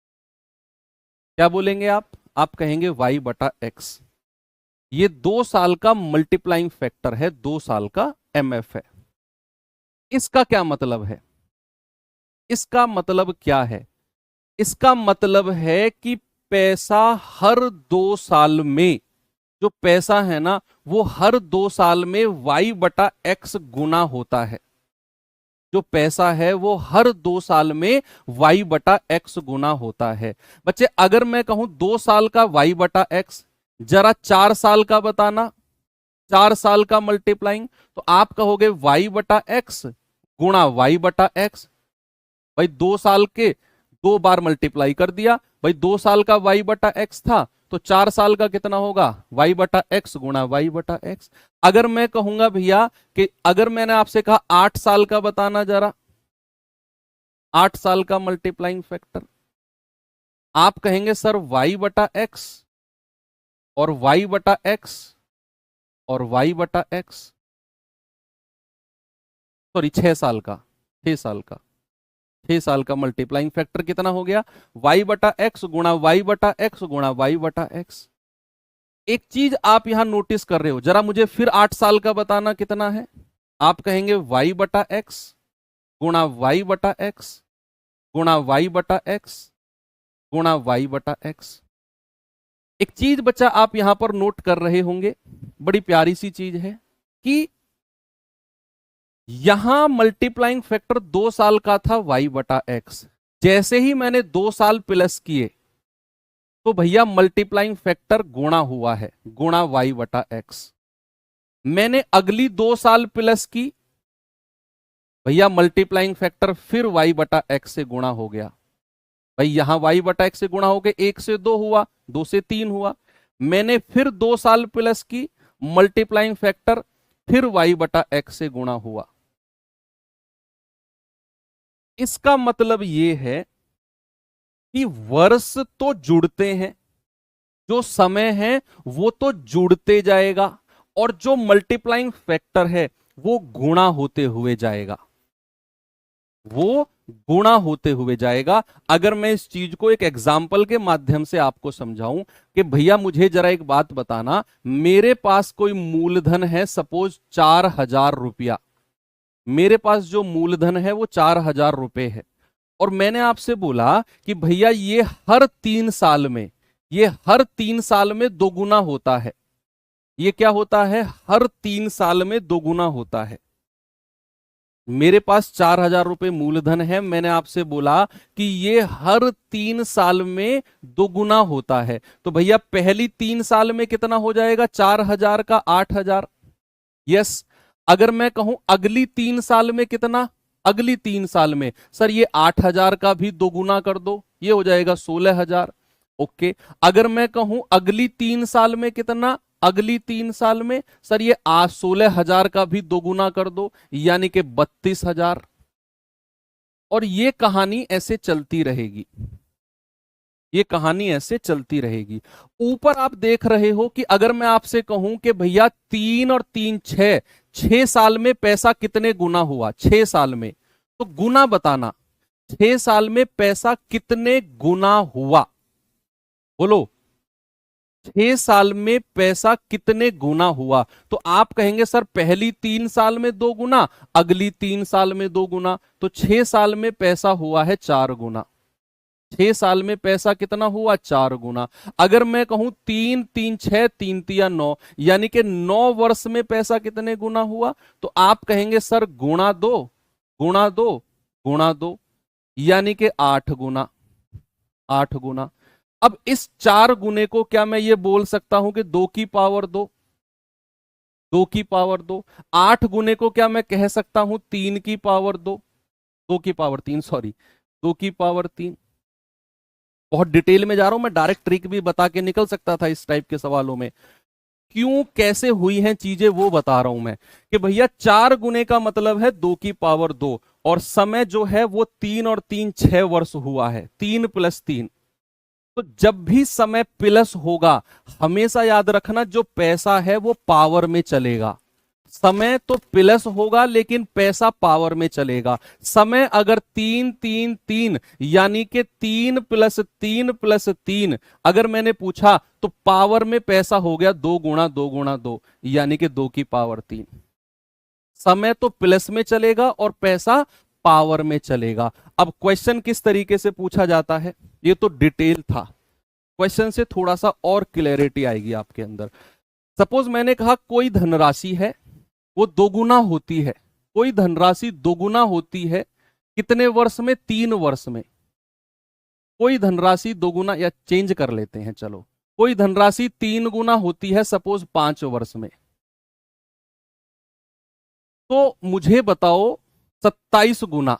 क्या बोलेंगे आप कहेंगे y/x। ये 2 साल का मल्टीप्लाइंग फैक्टर है, 2 साल का MF है। इसका क्या मतलब है? इसका मतलब क्या है? इसका मतलब है कि पैसा हर 2 साल में, जो पैसा है ना वो हर 2 साल में y/x गुना होता है। जो पैसा है वो हर 2 साल में y/x गुना होता है। बच्चे अगर मैं कहूं 2 साल का y/x, जरा 4 साल का बताना, 4 साल का मल्टीप्लाइंग, तो आप कहोगे y/x गुणा y बटा x। भाई 2 साल के 2 बार मल्टीप्लाई कर दिया। भाई 2 साल का y बटा x था, तो 4 साल का कितना होगा, y बटा x गुणा y बटा x। अगर मैं कहूंगा भैया कि अगर मैंने आपसे कहा 8 साल का बताना जरा, 8 साल का मल्टीप्लाइंग फैक्टर, आप कहेंगे सर y बटा x और y बटा x और y बटा x, सॉरी 6 साल का, 6 साल का, 6 साल का मल्टीप्लाइंग फैक्टर कितना हो गया, y बटा एक्स गुणा y बटा एक्स गुणा y बटा x। एक चीज आप यहां नोटिस कर रहे हो, जरा मुझे फिर 8 साल का बताना कितना है। आप कहेंगे y बटा एक्स गुणा y बटा एक्स गुणा y बटा एक्स गुणा y बटा एक्स। एक चीज बच्चा आप यहां पर नोट कर रहे होंगे, बड़ी प्यारी सी चीज है कि यहां मल्टीप्लाइंग फैक्टर 2 साल का था y बटा एक्स। जैसे ही मैंने 2 साल प्लस किए तो भैया मल्टीप्लाइंग फैक्टर गुणा हुआ है, गुणा y बटा एक्स। मैंने अगली 2 साल प्लस की, भैया मल्टीप्लाइंग फैक्टर फिर y बटा एक्स से गुणा हो गया। भाई यहां y बटा एक्स से गुणा हो गया, 1 से 2 हुआ, 2 से 3 हुआ। मैंने फिर 2 साल प्लस की, मल्टीप्लाइंग फैक्टर फिर y बटा एक्स से गुणा हुआ। इसका मतलब यह है कि वर्ष तो जुड़ते हैं, जो समय है वो तो जुड़ते जाएगा, और जो मल्टीप्लाइंग फैक्टर है वो गुणा होते हुए जाएगा, वो गुणा होते हुए जाएगा। अगर मैं इस चीज को एक एग्जाम्पल के माध्यम से आपको समझाऊं कि भैया मुझे जरा एक बात बताना, मेरे पास कोई मूलधन है, सपोज 4,000 रुपया, मेरे पास जो मूलधन है वो 4,000 रुपए है, और मैंने आपसे बोला कि भैया ये हर 3 साल में, ये हर 3 साल में दोगुना होता है। ये क्या होता है, हर 3 साल में दोगुना होता है। मेरे पास 4,000 रुपए मूलधन है, मैंने आपसे बोला कि ये हर 3 साल में दोगुना होता है। तो भैया पहली 3 साल में कितना हो जाएगा, 4,000 का 8,000। यस। अगर मैं कहूं अगली 3 साल में कितना, अगली 3 साल में सर ये 8,000 का भी दोगुना कर दो, ये हो जाएगा 16,000। ओके। अगर मैं कहूं अगली 3 साल में कितना, अगली 3 साल में सर ये 16,000 का भी दोगुना कर दो, यानी कि 32,000। और ये कहानी ऐसे चलती रहेगी, ये कहानी ऐसे चलती रहेगी। ऊपर आप देख रहे हो कि अगर मैं आपसे कहूं कि भैया 3 और 3 6, 6 साल में पैसा कितने गुना हुआ, 6 साल में, तो गुना बताना, 6 साल में पैसा कितने गुना हुआ, बोलो 6 साल में पैसा कितने गुना हुआ। तो आप कहेंगे सर पहली 3 साल में 2 गुना, अगली 3 साल में 2 गुना, तो 6 साल में पैसा हुआ है 4 गुना। 6 साल में पैसा कितना हुआ, 4 गुना। अगर मैं कहूं 3 3 6, 3 3 9, यानी कि 9 वर्ष में पैसा कितने गुना हुआ, तो आप कहेंगे सर गुणा 2 गुणा 2 गुणा 2, यानी कि 8 गुना, 8 गुना। अब इस 4 गुने को क्या मैं ये बोल सकता हूं कि 2 की पावर 2, 2 की पावर 2। 8 गुने को क्या मैं कह सकता हूं 3 की पावर 2, 2 की पावर 3, सॉरी 2 की पावर 3। बहुत डिटेल में जा रहा हूं मैं, डायरेक्ट ट्रिक भी बता के निकल सकता था इस टाइप के सवालों में। क्यों कैसे हुई हैं चीजें वो बता रहा हूं मैं, कि भैया 4 गुने का मतलब है 2 की पावर 2, और समय जो है वो 3 और 3 6 वर्ष हुआ है, 3 + 3। तो जब भी समय प्लस होगा, हमेशा याद रखना जो पैसा है वो पावर में चलेगा। समय तो प्लस होगा लेकिन पैसा पावर में चलेगा। समय अगर 3 3 3, यानी कि 3 + 3 + 3 अगर मैंने पूछा, तो पावर में पैसा हो गया 2 गुणा 2 गुणा 2, यानी कि 2 की पावर 3। समय तो प्लस में चलेगा और पैसा पावर में चलेगा। अब क्वेश्चन किस तरीके से पूछा जाता है, ये तो डिटेल था, क्वेश्चन से थोड़ा सा और क्लैरिटी आएगी आपके अंदर। सपोज मैंने कहा कोई धनराशि है वो दोगुना होती है, कोई धनराशि दोगुना होती है कितने वर्ष में, 3 वर्ष में। कोई धनराशि दोगुना, या चेंज कर लेते हैं चलो, कोई धनराशि 3 गुना होती है सपोज 5 वर्ष में। तो मुझे बताओ 27 गुना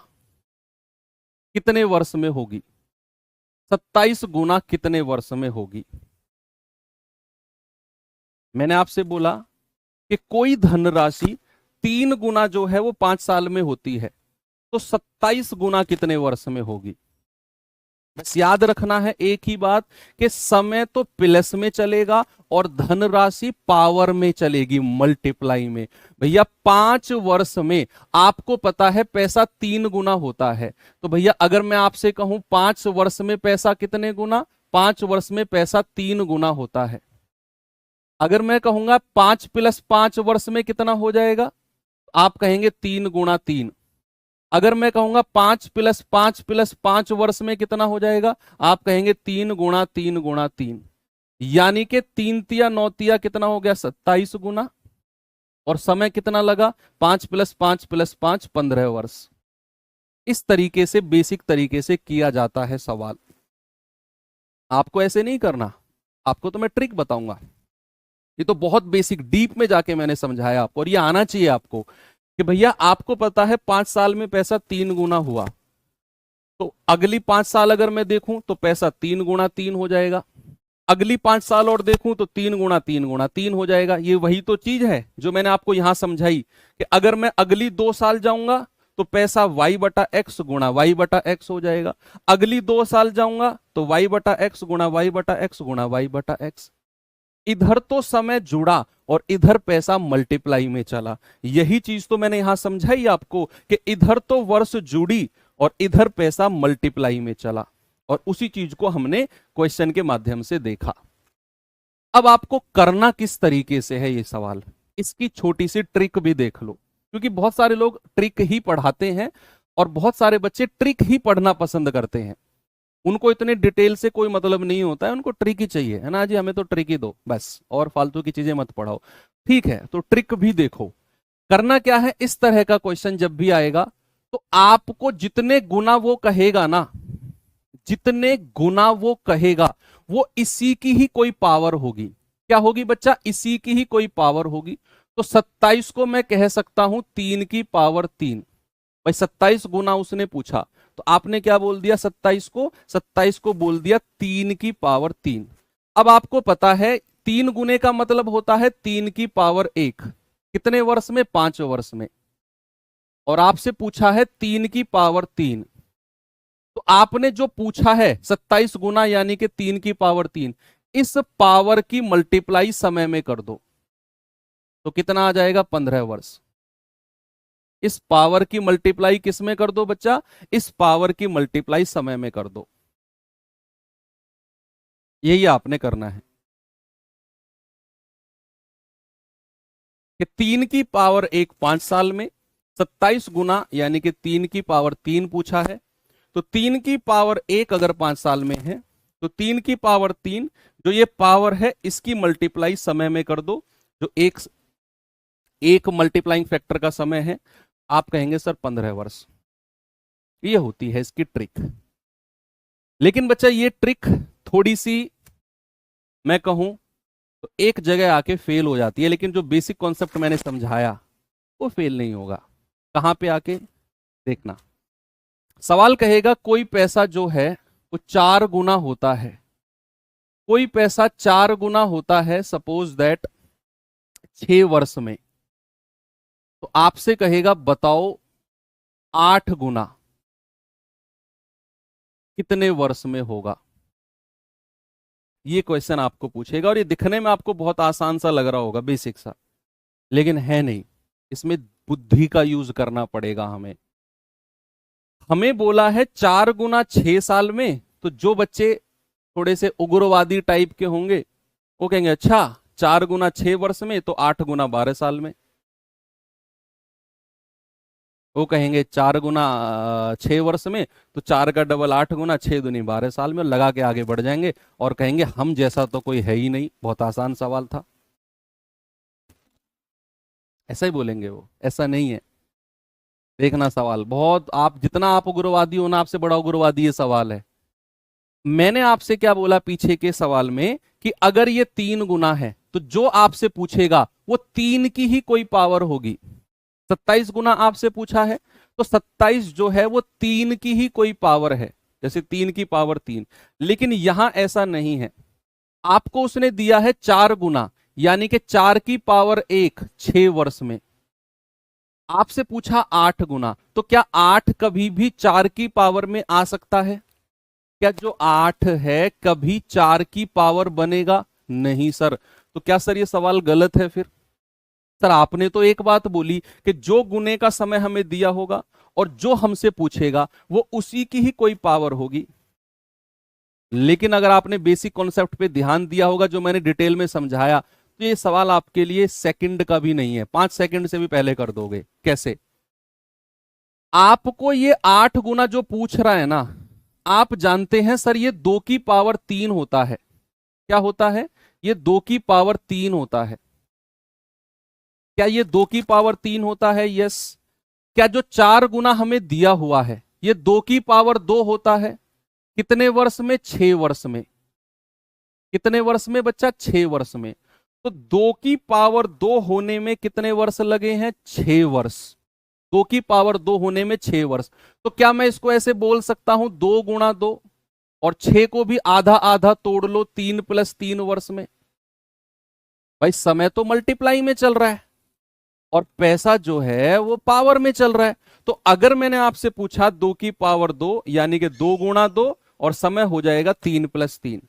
कितने वर्ष में होगी? 27 गुना कितने वर्ष में होगी? मैंने आपसे बोला कि कोई धनराशि 3 गुना जो है वो 5 साल में होती है, तो 27 गुना कितने वर्ष में होगी? बस याद रखना है एक ही बात कि समय तो प्लस में चलेगा और धनराशि पावर में चलेगी, मल्टीप्लाई में। भैया 5 वर्ष में आपको पता है पैसा 3 गुना होता है, तो भैया अगर मैं आपसे कहूं 5 वर्ष में पैसा कितने गुना, 5 वर्ष में पैसा 3 गुना होता है। अगर मैं कहूंगा 5 + 5 वर्ष में कितना हो जाएगा, आप कहेंगे 3 गुणा 3। अगर मैं कहूंगा 5 + 5 + 5 वर्ष में कितना हो जाएगा, आप कहेंगे 3 गुणा 3 गुणा 3। यानी कि 3 तिया 9 तिया कितना हो गया, 27 गुना। और समय कितना लगा, 5 + 5 + 5 15 वर्ष। इस तरीके से बेसिक तरीके से किया जाता है सवाल। आपको ऐसे नहीं करना, आपको तो मैं ट्रिक बताऊंगा। ये तो बहुत बेसिक डीप में जाके मैंने समझाया आपको, और ये आना चाहिए आपको कि भैया आपको पता है 5 साल में पैसा 3 गुना हुआ, तो अगली 5 साल अगर मैं देखूं तो पैसा 3 गुणा 3 हो जाएगा। अगली 5 साल और देखूं तो 3 गुणा 3 गुणा 3 हो जाएगा। ये वही तो चीज है जो मैंने आपको यहां समझाई कि अगर मैं अगली 2 साल जाऊंगा तो पैसा y/x गुणा y/x हो जाएगा। अगली 2 साल जाऊंगा तो y/x गुणा y/x गुणा y/x। इधर तो समय जुड़ा और इधर पैसा मल्टीप्लाई में चला। यही चीज तो मैंने यहां समझाई आपको कि इधर तो वर्ष जुड़ी और इधर पैसा मल्टीप्लाई में चला, और उसी चीज को हमने क्वेश्चन के माध्यम से देखा। अब आपको करना किस तरीके से है ये सवाल, इसकी छोटी सी ट्रिक भी देख लो, क्योंकि बहुत सारे लोग ट्रिक ही पढ़ाते हैं और बहुत सारे बच्चे ट्रिक ही पढ़ना पसंद करते हैं। उनको इतने डिटेल से कोई मतलब नहीं होता है, उनको ट्रिक ही चाहिए, है ना जी, हमें तो ट्रिक ही दो बस, और फालतू की चीजें मत पढ़ाओ। ठीक है, तो ट्रिक भी देखो। करना क्या है, इस तरह का क्वेश्चन जब भी आएगा तो आपको जितने गुना वो कहेगा ना, जितने गुना वो कहेगा वो इसी की ही कोई पावर होगी। क्या होगी बच्चा, इसी की ही कोई पावर होगी। तो 27 को मैं कह सकता हूं 3 की पावर 3। भाई 27 गुना उसने पूछा, तो आपने क्या बोल दिया, 27 को बोल दिया 3 की पावर 3। अब आपको पता है 3 गुने का मतलब होता है 3 की पावर 1। कितने वर्ष में, 5 वर्ष में। और आपसे पूछा है 3 की पावर 3, तो आपने जो पूछा है 27 गुना यानी कि 3 की पावर 3, इस पावर की मल्टीप्लाई समय में कर दो तो कितना आ जाएगा, 15 वर्ष। इस पावर की मल्टीप्लाई किस में कर दो बच्चा, इस पावर की मल्टीप्लाई समय में कर दो। यही आपने करना है कि 3 की पावर 1 5 साल में, 27 गुना यानी कि 3 की पावर 3 पूछा है, तो 3 की पावर 1 अगर 5 साल में है तो 3 की पावर 3 जो ये पावर है इसकी मल्टीप्लाई समय में कर दो, जो एक मल्टीप्लाइंग फैक्टर का समय है, आप कहेंगे सर 15 वर्ष। ये होती है इसकी ट्रिक। लेकिन बच्चा ये ट्रिक थोड़ी सी मैं कहूं तो एक जगह आके फेल हो जाती है, लेकिन जो बेसिक कॉन्सेप्ट मैंने समझाया वो फेल नहीं होगा। कहां पे आके देखना, सवाल कहेगा कोई पैसा जो है वो 4 गुना होता है, कोई पैसा 4 गुना होता है सपोज दैट 6 वर्ष में, तो आपसे कहेगा बताओ 8 गुना कितने वर्ष में होगा। ये क्वेश्चन आपको पूछेगा, और ये दिखने में आपको बहुत आसान सा लग रहा होगा, बेसिक सा, लेकिन है नहीं। इसमें बुद्धि का यूज करना पड़ेगा हमें। हमें बोला है 4 गुना 6 साल में, तो जो बच्चे थोड़े से उग्रवादी टाइप के होंगे वो कहेंगे अच्छा 4 गुना 6 वर्ष में तो 8 गुना 12 साल में। वो कहेंगे 4 गुना 6 वर्ष में तो 4 का डबल 8 गुना, 6 दूनी 12 साल में, लगा के आगे बढ़ जाएंगे और कहेंगे हम जैसा तो कोई है ही नहीं, बहुत आसान सवाल था। ऐसा ही बोलेंगे वो, ऐसा नहीं है। देखना सवाल बहुत, आप जितना आप उग्रवादी हो ना, आपसे बड़ा उग्रवादी ये सवाल है। मैंने आपसे क्या बोला पीछे के सवाल में कि अगर ये 3 गुना है तो जो आपसे पूछेगा वो 3 की ही कोई पावर होगी। 27 गुना आपसे पूछा है तो 27 जो है वो 3 की ही कोई पावर है, जैसे 3 की पावर 3। लेकिन यहां ऐसा नहीं है, आपको उसने दिया है 4 गुना, यानी कि 4 की पावर 1 6 वर्ष में। आपसे पूछा 8 गुना, तो क्या 8 कभी भी 4 की पावर में आ सकता है? क्या जो 8 है कभी 4 की पावर बनेगा? नहीं सर। तो क्या सर ये सवाल गलत है फिर? सर आपने तो एक बात बोली कि जो गुने का समय हमें दिया होगा और जो हमसे पूछेगा वो उसी की ही कोई पावर होगी। लेकिन अगर आपने बेसिक कॉन्सेप्ट पे ध्यान दिया होगा, जो मैंने डिटेल में समझाया, तो ये सवाल आपके लिए सेकंड का भी नहीं है, 5 सेकंड से भी पहले कर दोगे। कैसे? आपको ये 8 गुना जो पूछ रहा है ना, आप जानते हैं सर ये 2 की पावर 3 होता है। क्या होता है? ये 2 की पावर 3 होता है। क्या ये 2 की पावर 3 होता है? यस। क्या जो 4 गुना हमें दिया हुआ है ये 2 की पावर 2 होता है? कितने वर्ष में? 6 वर्ष में। कितने वर्ष में बच्चा? 6 वर्ष में। तो 2 की पावर 2 होने में कितने वर्ष लगे हैं? 6 वर्ष। 2 की पावर 2 होने में 6 वर्ष। तो क्या मैं इसको ऐसे बोल सकता हूं 2 गुणा 2, और 6 को भी आधा आधा तोड़ लो, 3 + 3 वर्ष में। भाई समय तो मल्टीप्लाई में चल रहा है और पैसा जो है वो पावर में चल रहा है। तो अगर मैंने आपसे पूछा 2 की पावर 2 यानी कि 2 गुणा 2, और समय हो जाएगा 3 + 3।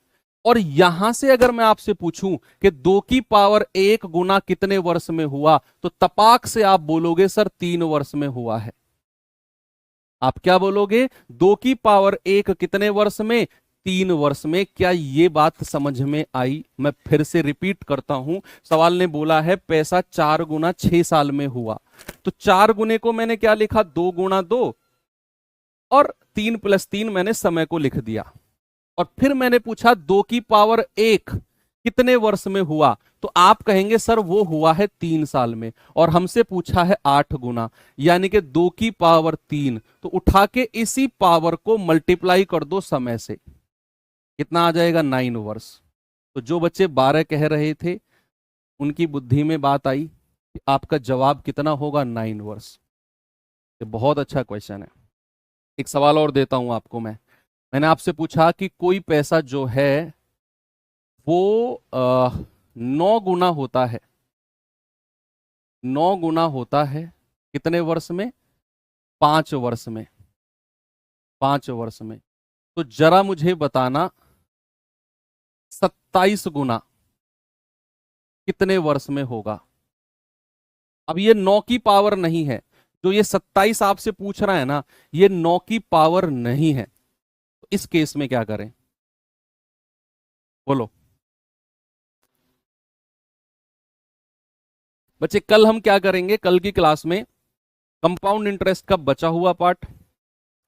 और यहां से अगर मैं आपसे पूछूं कि 2 की पावर 1 गुना कितने वर्ष में हुआ, तो तपाक से आप बोलोगे सर 3 वर्ष में हुआ है। आप क्या बोलोगे? 2 की पावर 1 कितने वर्ष में? 3 वर्ष में। क्या ये बात समझ में आई? मैं फिर से रिपीट करता हूं, सवाल ने बोला है पैसा 4 गुना 6 साल में हुआ, तो 4 गुने को मैंने क्या लिखा? 2 गुणा 2, और 3 + 3 मैंने समय को लिख दिया। और फिर मैंने पूछा 2 की पावर 1 कितने वर्ष में हुआ, तो आप कहेंगे सर वो हुआ है 3 साल में। और हमसे पूछा है 8 गुना, यानी कि 2 की पावर 3। तो उठा के इसी पावर को मल्टीप्लाई कर दो समय से, कितना आ जाएगा? 9 वर्ष। तो जो बच्चे 12 कह रहे थे उनकी बुद्धि में बात आई कि आपका जवाब कितना होगा? 9 वर्ष। ये बहुत अच्छा क्वेश्चन है। एक सवाल और देता हूं आपको मैं। मैंने आपसे पूछा कि कोई पैसा जो है वो 9 गुना होता है। 9 गुना होता है कितने वर्ष में? 5 वर्ष में। 5 वर्ष में। तो जरा मुझे बताना 27 गुना कितने वर्ष में होगा? अब ये 9 की पावर नहीं है, जो ये 27 आपसे पूछ रहा है ना, ये 9 की पावर नहीं है। तो इस केस में क्या करें? बोलो बच्चे। कल हम क्या करेंगे? कल की क्लास में कंपाउंड इंटरेस्ट का बचा हुआ पार्ट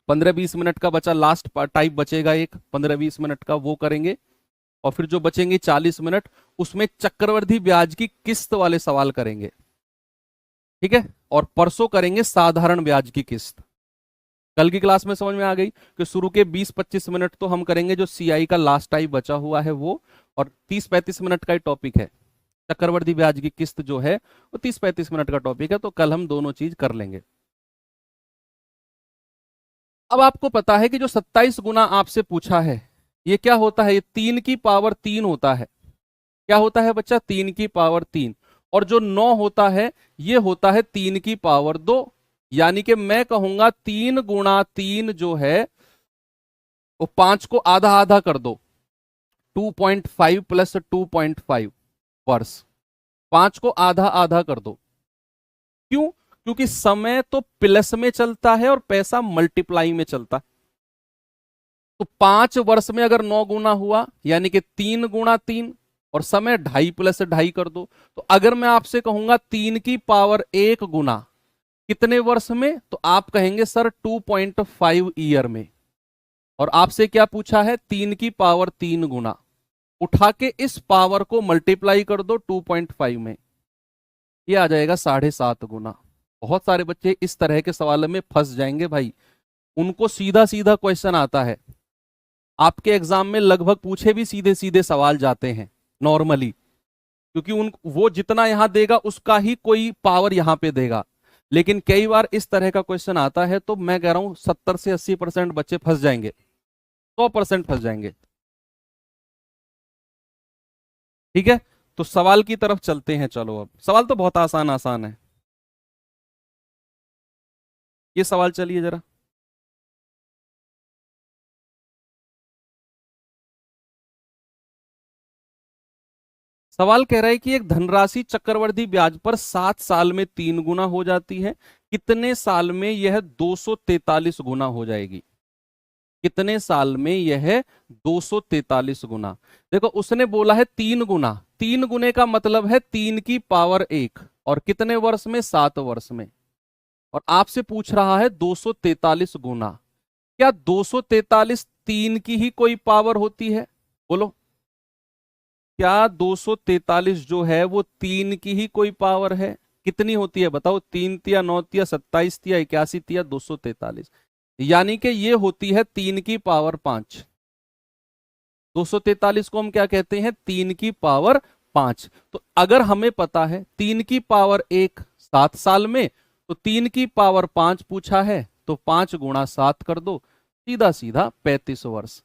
15-20 मिनट का बचा, लास्ट टाइप बचेगा एक 15-20 मिनट का, वो करेंगे। और फिर जो बचेंगे 40 मिनट, उसमें चक्रवृद्धि ब्याज की किस्त वाले सवाल करेंगे, ठीक है? और परसों करेंगे साधारण ब्याज की किस्त। कल की क्लास में समझ में आ गई कि शुरू के 20-25 मिनट तो हम करेंगे जो सीआई का लास्ट टाइप बचा हुआ है वो, और 30-35 मिनट का ही टॉपिक है। चक्रवृद्धि ब्याज की किस्त जो है वो 30-35 मिनट का टॉपिक है, तो कल हम दोनों चीज कर लेंगे। अब आपको पता है कि जो 27 गुना आपसे पूछा है ये क्या होता है? ये 3 की पावर 3 होता है। क्या होता है बच्चा? 3 की पावर 3। और जो 9 होता है ये होता है 3 की पावर 2, यानी कि मैं कहूंगा 3 गुणा 3 जो है वो 5 को आधा आधा कर दो, 2.5 + 2.5 वर्ष। 5 को आधा आधा कर दो। क्यों? क्योंकि समय तो प्लस में चलता है और पैसा मल्टीप्लाई में चलता है। तो 5 वर्ष में अगर 9 गुना हुआ यानी कि 3 गुणा 3, और समय 2.5 + 2.5 कर दो। तो अगर मैं आपसे कहूंगा 3 की पावर 1 गुना कितने वर्ष में, तो आप कहेंगे सर 2.5 ईयर में। और आपसे क्या पूछा है? 3 की पावर 3 गुना। उठा के इस पावर को मल्टीप्लाई कर दो 2.5 में, ये आ जाएगा 7.5 गुना। बहुत सारे बच्चे इस तरह के सवाल में फंस जाएंगे भाई, उनको सीधा सीधा क्वेश्चन आता है। आपके एग्जाम में लगभग पूछे भी सीधे सीधे सवाल जाते हैं नॉर्मली, क्योंकि उन वो जितना यहां देगा उसका ही कोई पावर यहां पे देगा। लेकिन कई बार इस तरह का क्वेश्चन आता है तो मैं कह रहा हूं 70 से 80% बच्चे फंस जाएंगे, 100% फंस जाएंगे। ठीक है, तो सवाल की तरफ चलते हैं। चलो अब सवाल तो बहुत आसान आसान है। ये सवाल चलिए जरा। सवाल कह रहा है कि एक धनराशि चक्रवृद्धि ब्याज पर 7 साल में 3 गुना हो जाती है, कितने साल में यह 243 गुना हो जाएगी? कितने साल में यह 243 गुना? देखो उसने बोला है 3 गुना, 3 गुने का मतलब है 3 की पावर 1, और कितने वर्ष में? 7 वर्ष में। और आपसे पूछ रहा है 243 गुना। क्या 243 3 की ही कोई पावर होती है? बोलो, क्या 243 जो है वो 3 की ही कोई पावर है? कितनी होती है बताओ? 3 तिया 9 तिया 27 तिया 81 तिया 243, यानी कि ये होती है 3 की पावर 5। 243 को हम क्या कहते हैं? 3 की पावर 5। तो अगर हमें पता है 3 की पावर 1 7 साल में, तो 3 की पावर 5 पूछा है, तो 5 गुणा 7 कर दो, सीधा सीधा 35 वर्ष।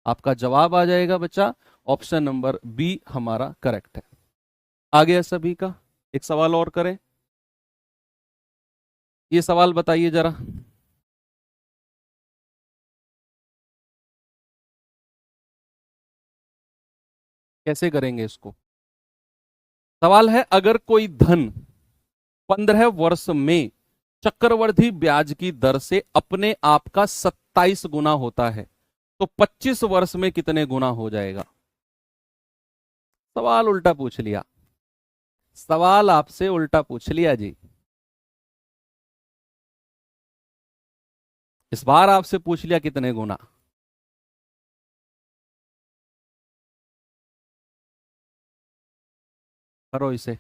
आपका जवाब आ जाएगा बच्चा, ऑप्शन नंबर बी हमारा करेक्ट है। आ गया सभी का? एक सवाल और करें। ये सवाल बताइए जरा। कैसे करेंगे इसको? सवाल है, अगर कोई धन 15 वर्ष में चक्रवृद्धि ब्याज की दर से अपने आप का 27 गुना होता है, तो 25 वर्ष में कितने गुना हो जाएगा? सवाल उल्टा पूछ लिया, सवाल आपसे उल्टा पूछ लिया जी। इस बार आपसे पूछ लिया कितने गुना। करो इसे।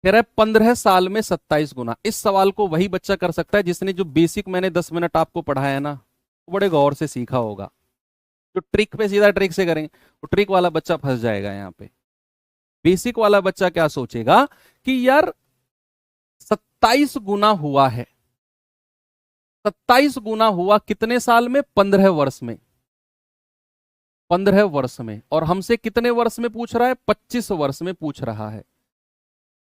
कह रहा है 15 साल में 27 गुना। इस सवाल को वही बच्चा कर सकता है जिसने जो बेसिक मैंने 10 मिनट आपको पढ़ाया ना, वो बड़े गौर से सीखा होगा। जो ट्रिक पे सीधा ट्रिक से करेंगे, वो ट्रिक वाला बच्चा फंस जाएगा यहाँ पे। बेसिक वाला बच्चा क्या सोचेगा कि यार 27 गुना हुआ है, 27 गुना हुआ कितने साल में? 15 वर्ष में। 15 वर्ष में, और हमसे कितने वर्ष में पूछ रहा है? 25 वर्ष में पूछ रहा है।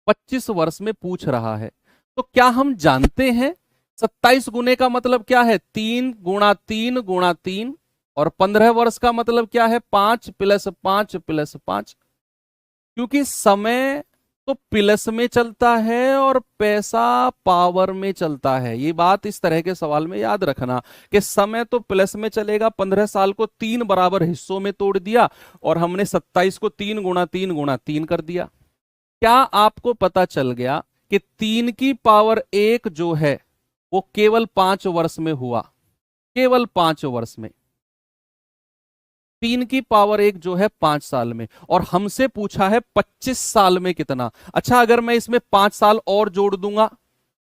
25 वर्ष में पूछ रहा है। तो क्या हम जानते हैं 27 गुने का मतलब क्या है? 3 गुणा 3 गुणा 3, और 15 वर्ष का मतलब क्या है? 5 + 5 + 5। क्योंकि समय तो प्लस में चलता है और पैसा पावर में चलता है। ये बात इस तरह के सवाल में याद रखना कि समय तो प्लस में चलेगा। 15 साल को 3 बराबर हिस्सों में तोड़ दिया, और हमने 27 को 3 × 3 × 3 कर दिया। क्या आपको पता चल गया कि 3 की पावर 1 जो है वो केवल 5 वर्ष में हुआ? केवल 5 वर्ष में। 3 की पावर 1 जो है 5 साल में, और हमसे पूछा है 25 साल में कितना। अच्छा, अगर मैं इसमें 5 साल और जोड़ दूंगा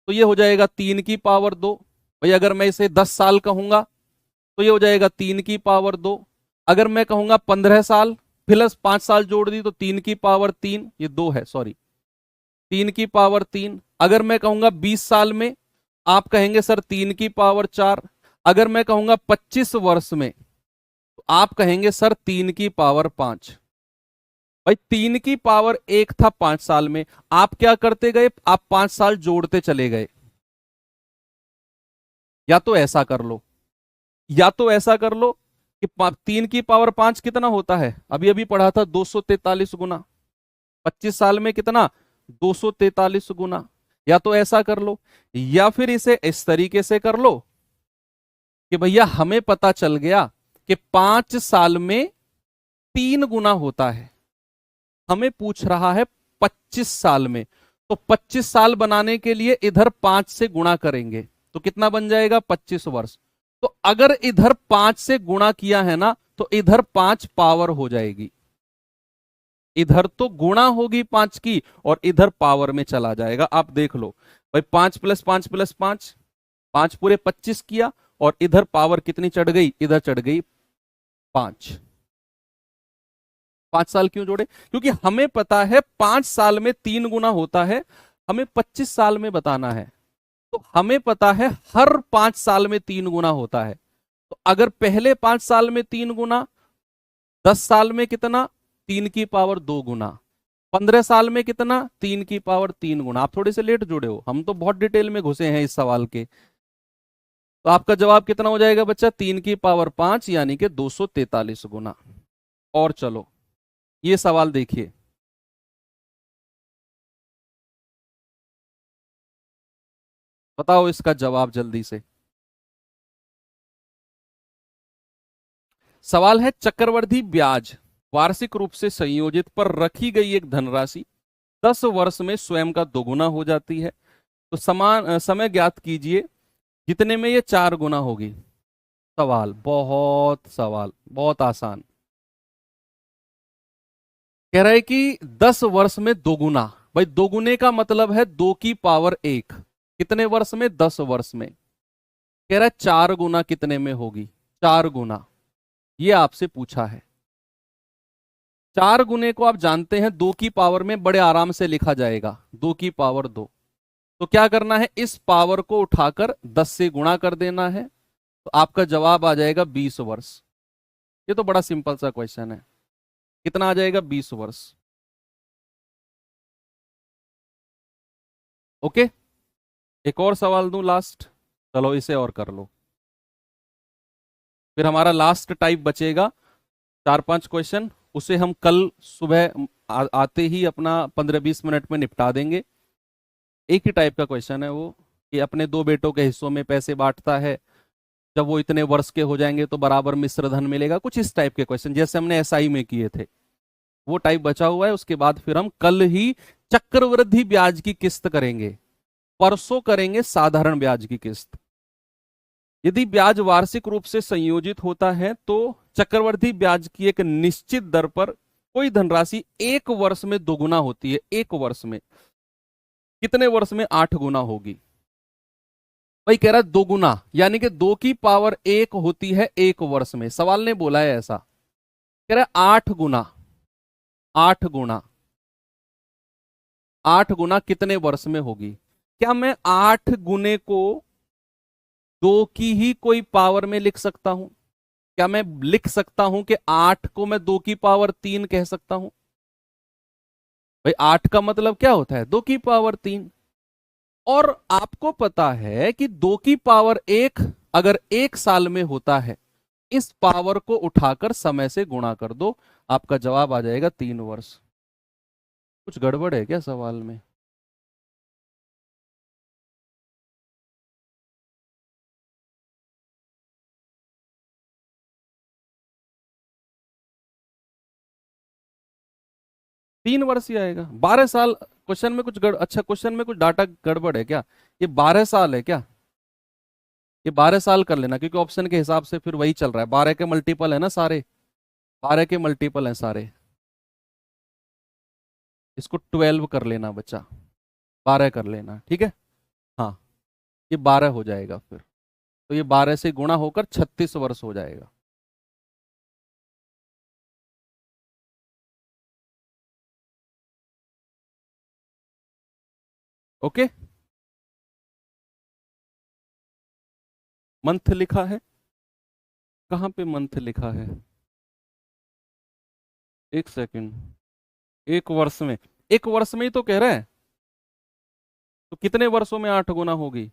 तो ये हो जाएगा 3 की पावर 2। भाई अगर मैं इसे 10 साल कहूंगा तो ये हो जाएगा 3 की पावर 2। अगर मैं कहूंगा 15 साल प्लस 5 साल जोड़ दी तो 3 की पावर 3, ये 2 है सॉरी, 3 की पावर 3। अगर मैं कहूंगा 20 साल में, आप कहेंगे सर 3 की पावर 4। अगर मैं कहूंगा 25 वर्ष में, तो आप कहेंगे सर 3 की पावर 5। भाई 3 की पावर 1 था 5 साल में, आप क्या करते गए? आप 5 साल जोड़ते चले गए। या तो ऐसा कर लो, या तो ऐसा कर लो कि 3 की पावर 5 कितना होता है? अभी अभी पढ़ा था 243 गुना। 25 साल में कितना? 243 गुना। या तो ऐसा कर लो, या फिर इसे इस तरीके से कर लो कि भैया हमें पता चल गया कि 5 साल में 3 गुना होता है, हमें पूछ रहा है 25 साल में। तो 25 साल बनाने के लिए इधर 5 से गुणा करेंगे तो कितना बन जाएगा? 25 वर्ष। तो अगर इधर 5 से गुणा किया है ना, तो इधर 5 पावर हो जाएगी। इधर तो गुणा होगी 5 की, और इधर पावर में चला जाएगा। आप देख लो भाई, 5 + 5 + 5, 5 पूरे 25 किया, और इधर पावर कितनी चढ़ गई? इधर चढ़ गई 5। 5 साल क्यों जोड़े? क्योंकि हमें पता है 5 साल में 3 गुना होता है, हमें 25 साल में बताना है। तो हमें पता है हर 5 साल में 3 गुना होता है। तो अगर पहले 5 साल में 3 गुना, 10 साल में कितना? 3 की पावर 2 गुना। 15 साल में कितना? 3 की पावर 3 गुना। आप थोड़े से लेट जुड़े हो, हम तो बहुत डिटेल में घुसे हैं इस सवाल के। तो आपका जवाब कितना हो जाएगा बच्चा? 3 की पावर 5 यानी कि 243 गुना। और चलो ये सवाल देखिए, बताओ इसका जवाब जल्दी से। सवाल है चक्रवृद्धि ब्याज वार्षिक रूप से संयोजित पर रखी गई एक धनराशि 10 वर्ष में स्वयं का दोगुना हो जाती है। तो समान समय ज्ञात कीजिए जितने में ये 4 गुना होगी। सवाल बहुत आसान। कह रहा है कि 10 वर्ष में दोगुना। भाई दोगुने का मतलब है 2 की पावर 1। कितने वर्ष में? 10 वर्ष में। कह रहा है 4 गुना कितने में होगी? 4 गुना। ये आपसे पूछा है। 4 गुने को आप जानते हैं 2 की पावर में बड़े आराम से लिखा जाएगा, 2 की पावर 2। तो क्या करना है? इस पावर को उठाकर 10 से गुणा कर देना है, तो आपका जवाब आ जाएगा 20 वर्ष। ये तो बड़ा सिंपल सा क्वेश्चन है। कितना आ जाएगा? 20 वर्ष। ओके, एक और सवाल दूं लास्ट। चलो इसे और कर लो, फिर हमारा लास्ट टाइप बचेगा 4-5 क्वेश्चन, उसे हम कल सुबह आते ही अपना 15-20 मिनट में निपटा देंगे। एक ही टाइप का क्वेश्चन है वो, कि अपने 2 बेटों के हिस्सों में पैसे बांटता है, जब वो इतने वर्ष के हो जाएंगे तो बराबर मिश्र धन मिलेगा। कुछ इस टाइप के क्वेश्चन जैसे हमने एसआई में किए थे, वो टाइप बचा हुआ है। उसके बाद फिर हम कल ही चक्रवृद्धि ब्याज की किस्त करेंगे, परसों करेंगे साधारण ब्याज की किस्त। यदि ब्याज वार्षिक रूप से संयोजित होता है तो चक्रवृद्धि ब्याज की एक निश्चित दर पर कोई धनराशि 1 वर्ष में दोगुना होती है। 1 वर्ष में कितने वर्ष में? 8 गुना होगी। भाई कह रहा है दोगुना, यानी कि 2 की पावर 1 होती है 1 वर्ष में। सवाल ने बोला है ऐसा, कह रहा है 8 गुना। 8 गुना, 8 गुना कितने वर्ष में होगी? क्या मैं 8 गुने को 2 की ही कोई पावर में लिख सकता हूं? क्या मैं लिख सकता हूं कि 8 को मैं 2 की पावर 3 कह सकता हूं? भाई 8 का मतलब क्या होता है? 2 की पावर 3। और आपको पता है कि 2 की पावर 1 अगर 1 साल में होता है, इस पावर को उठाकर समय से गुणा कर दो, आपका जवाब आ जाएगा 3 वर्ष। कुछ गड़बड़ है क्या सवाल में? तीन वर्ष ही आएगा। 12 साल क्वेश्चन में कुछ अच्छा क्वेश्चन में कुछ डाटा गड़बड़ है क्या? ये 12 साल है क्या? ये 12 साल कर लेना, क्योंकि ऑप्शन के हिसाब से फिर वही चल रहा है। 12 के मल्टीपल है ना सारे, 12 के मल्टीपल हैं सारे। इसको 12 कर लेना बच्चा, 12 कर लेना, ठीक है। हाँ, ये 12 हो जाएगा फिर, तो ये 12 से गुणा होकर 36 वर्ष हो जाएगा। ओके, मंथ लिखा है, कहां पे मंथ लिखा है? एक सेकंड। 1 वर्ष में, 1 वर्ष में ही तो कह रहा है, तो कितने वर्षों में 8 गुना होगी?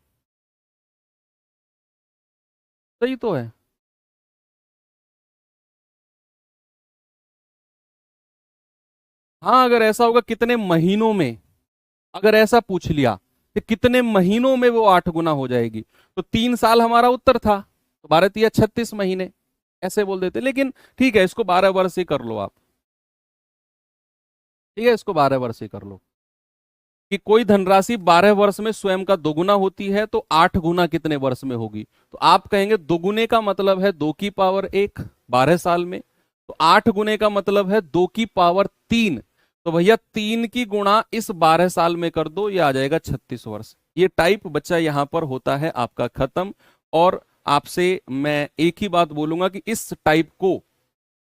सही तो है। हाँ, अगर ऐसा होगा कितने महीनों में, अगर ऐसा पूछ लिया कि कितने महीनों में वो 8 गुना हो जाएगी, तो 3 साल हमारा उत्तर था, तो 12 या 36 महीने ऐसे बोल देते। लेकिन ठीक है, इसको 12 वर्ष ही कर लो आप। ठीक है, इसको 12 वर्ष ही कर लो कि कोई धनराशि 12 वर्ष में स्वयं का दोगुना होती है, तो 8 गुना कितने वर्ष में होगी? तो आप कहेंगे दोगुने का मतलब है 2 की पावर 1 12 साल में, तो 8 गुने का मतलब है 2 की पावर 3। तो भैया 3 की गुणा इस 12 साल में कर दो, ये आ जाएगा 36 वर्ष। ये टाइप बच्चा यहां पर होता है आपका खत्म। और आपसे मैं एक ही बात बोलूंगा कि इस टाइप को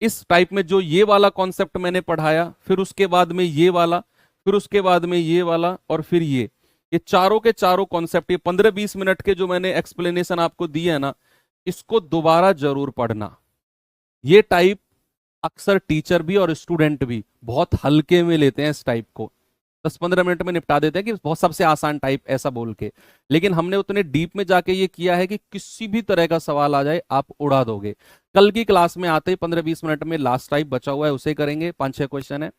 इस टाइप में जो ये वाला कॉन्सेप्ट मैंने पढ़ाया, फिर उसके बाद में ये वाला, फिर उसके बाद में ये वाला, और फिर ये चारों के चारों कॉन्सेप्ट, ये 15-20 मिनट के जो मैंने एक्सप्लेनेशन आपको दिए है ना, इसको दोबारा जरूर पढ़ना। ये टाइप अक्सर टीचर भी और स्टूडेंट भी बहुत हल्के में लेते हैं इस टाइप को, 10-15 मिनट में निपटा देते हैं कि बहुत सबसे आसान टाइप ऐसा बोल के। लेकिन हमने उतने डीप में जाके ये किया है कि किसी भी तरह का सवाल आ जाए आप उड़ा दोगे। कल की क्लास में आते ही 15-20 मिनट में लास्ट टाइप बचा हुआ है उसे करेंगे, 5-6 क्वेश्चन है,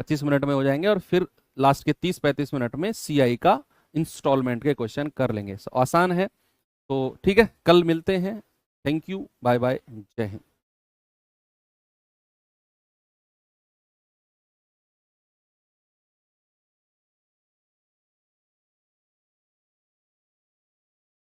25 मिनट में हो जाएंगे, और फिर लास्ट के 30-35 मिनट में सीआई का इंस्टॉलमेंट के क्वेश्चन कर लेंगे। आसान है। तो ठीक है, कल मिलते हैं। थैंक यू, बाय बाय, जय हिंद।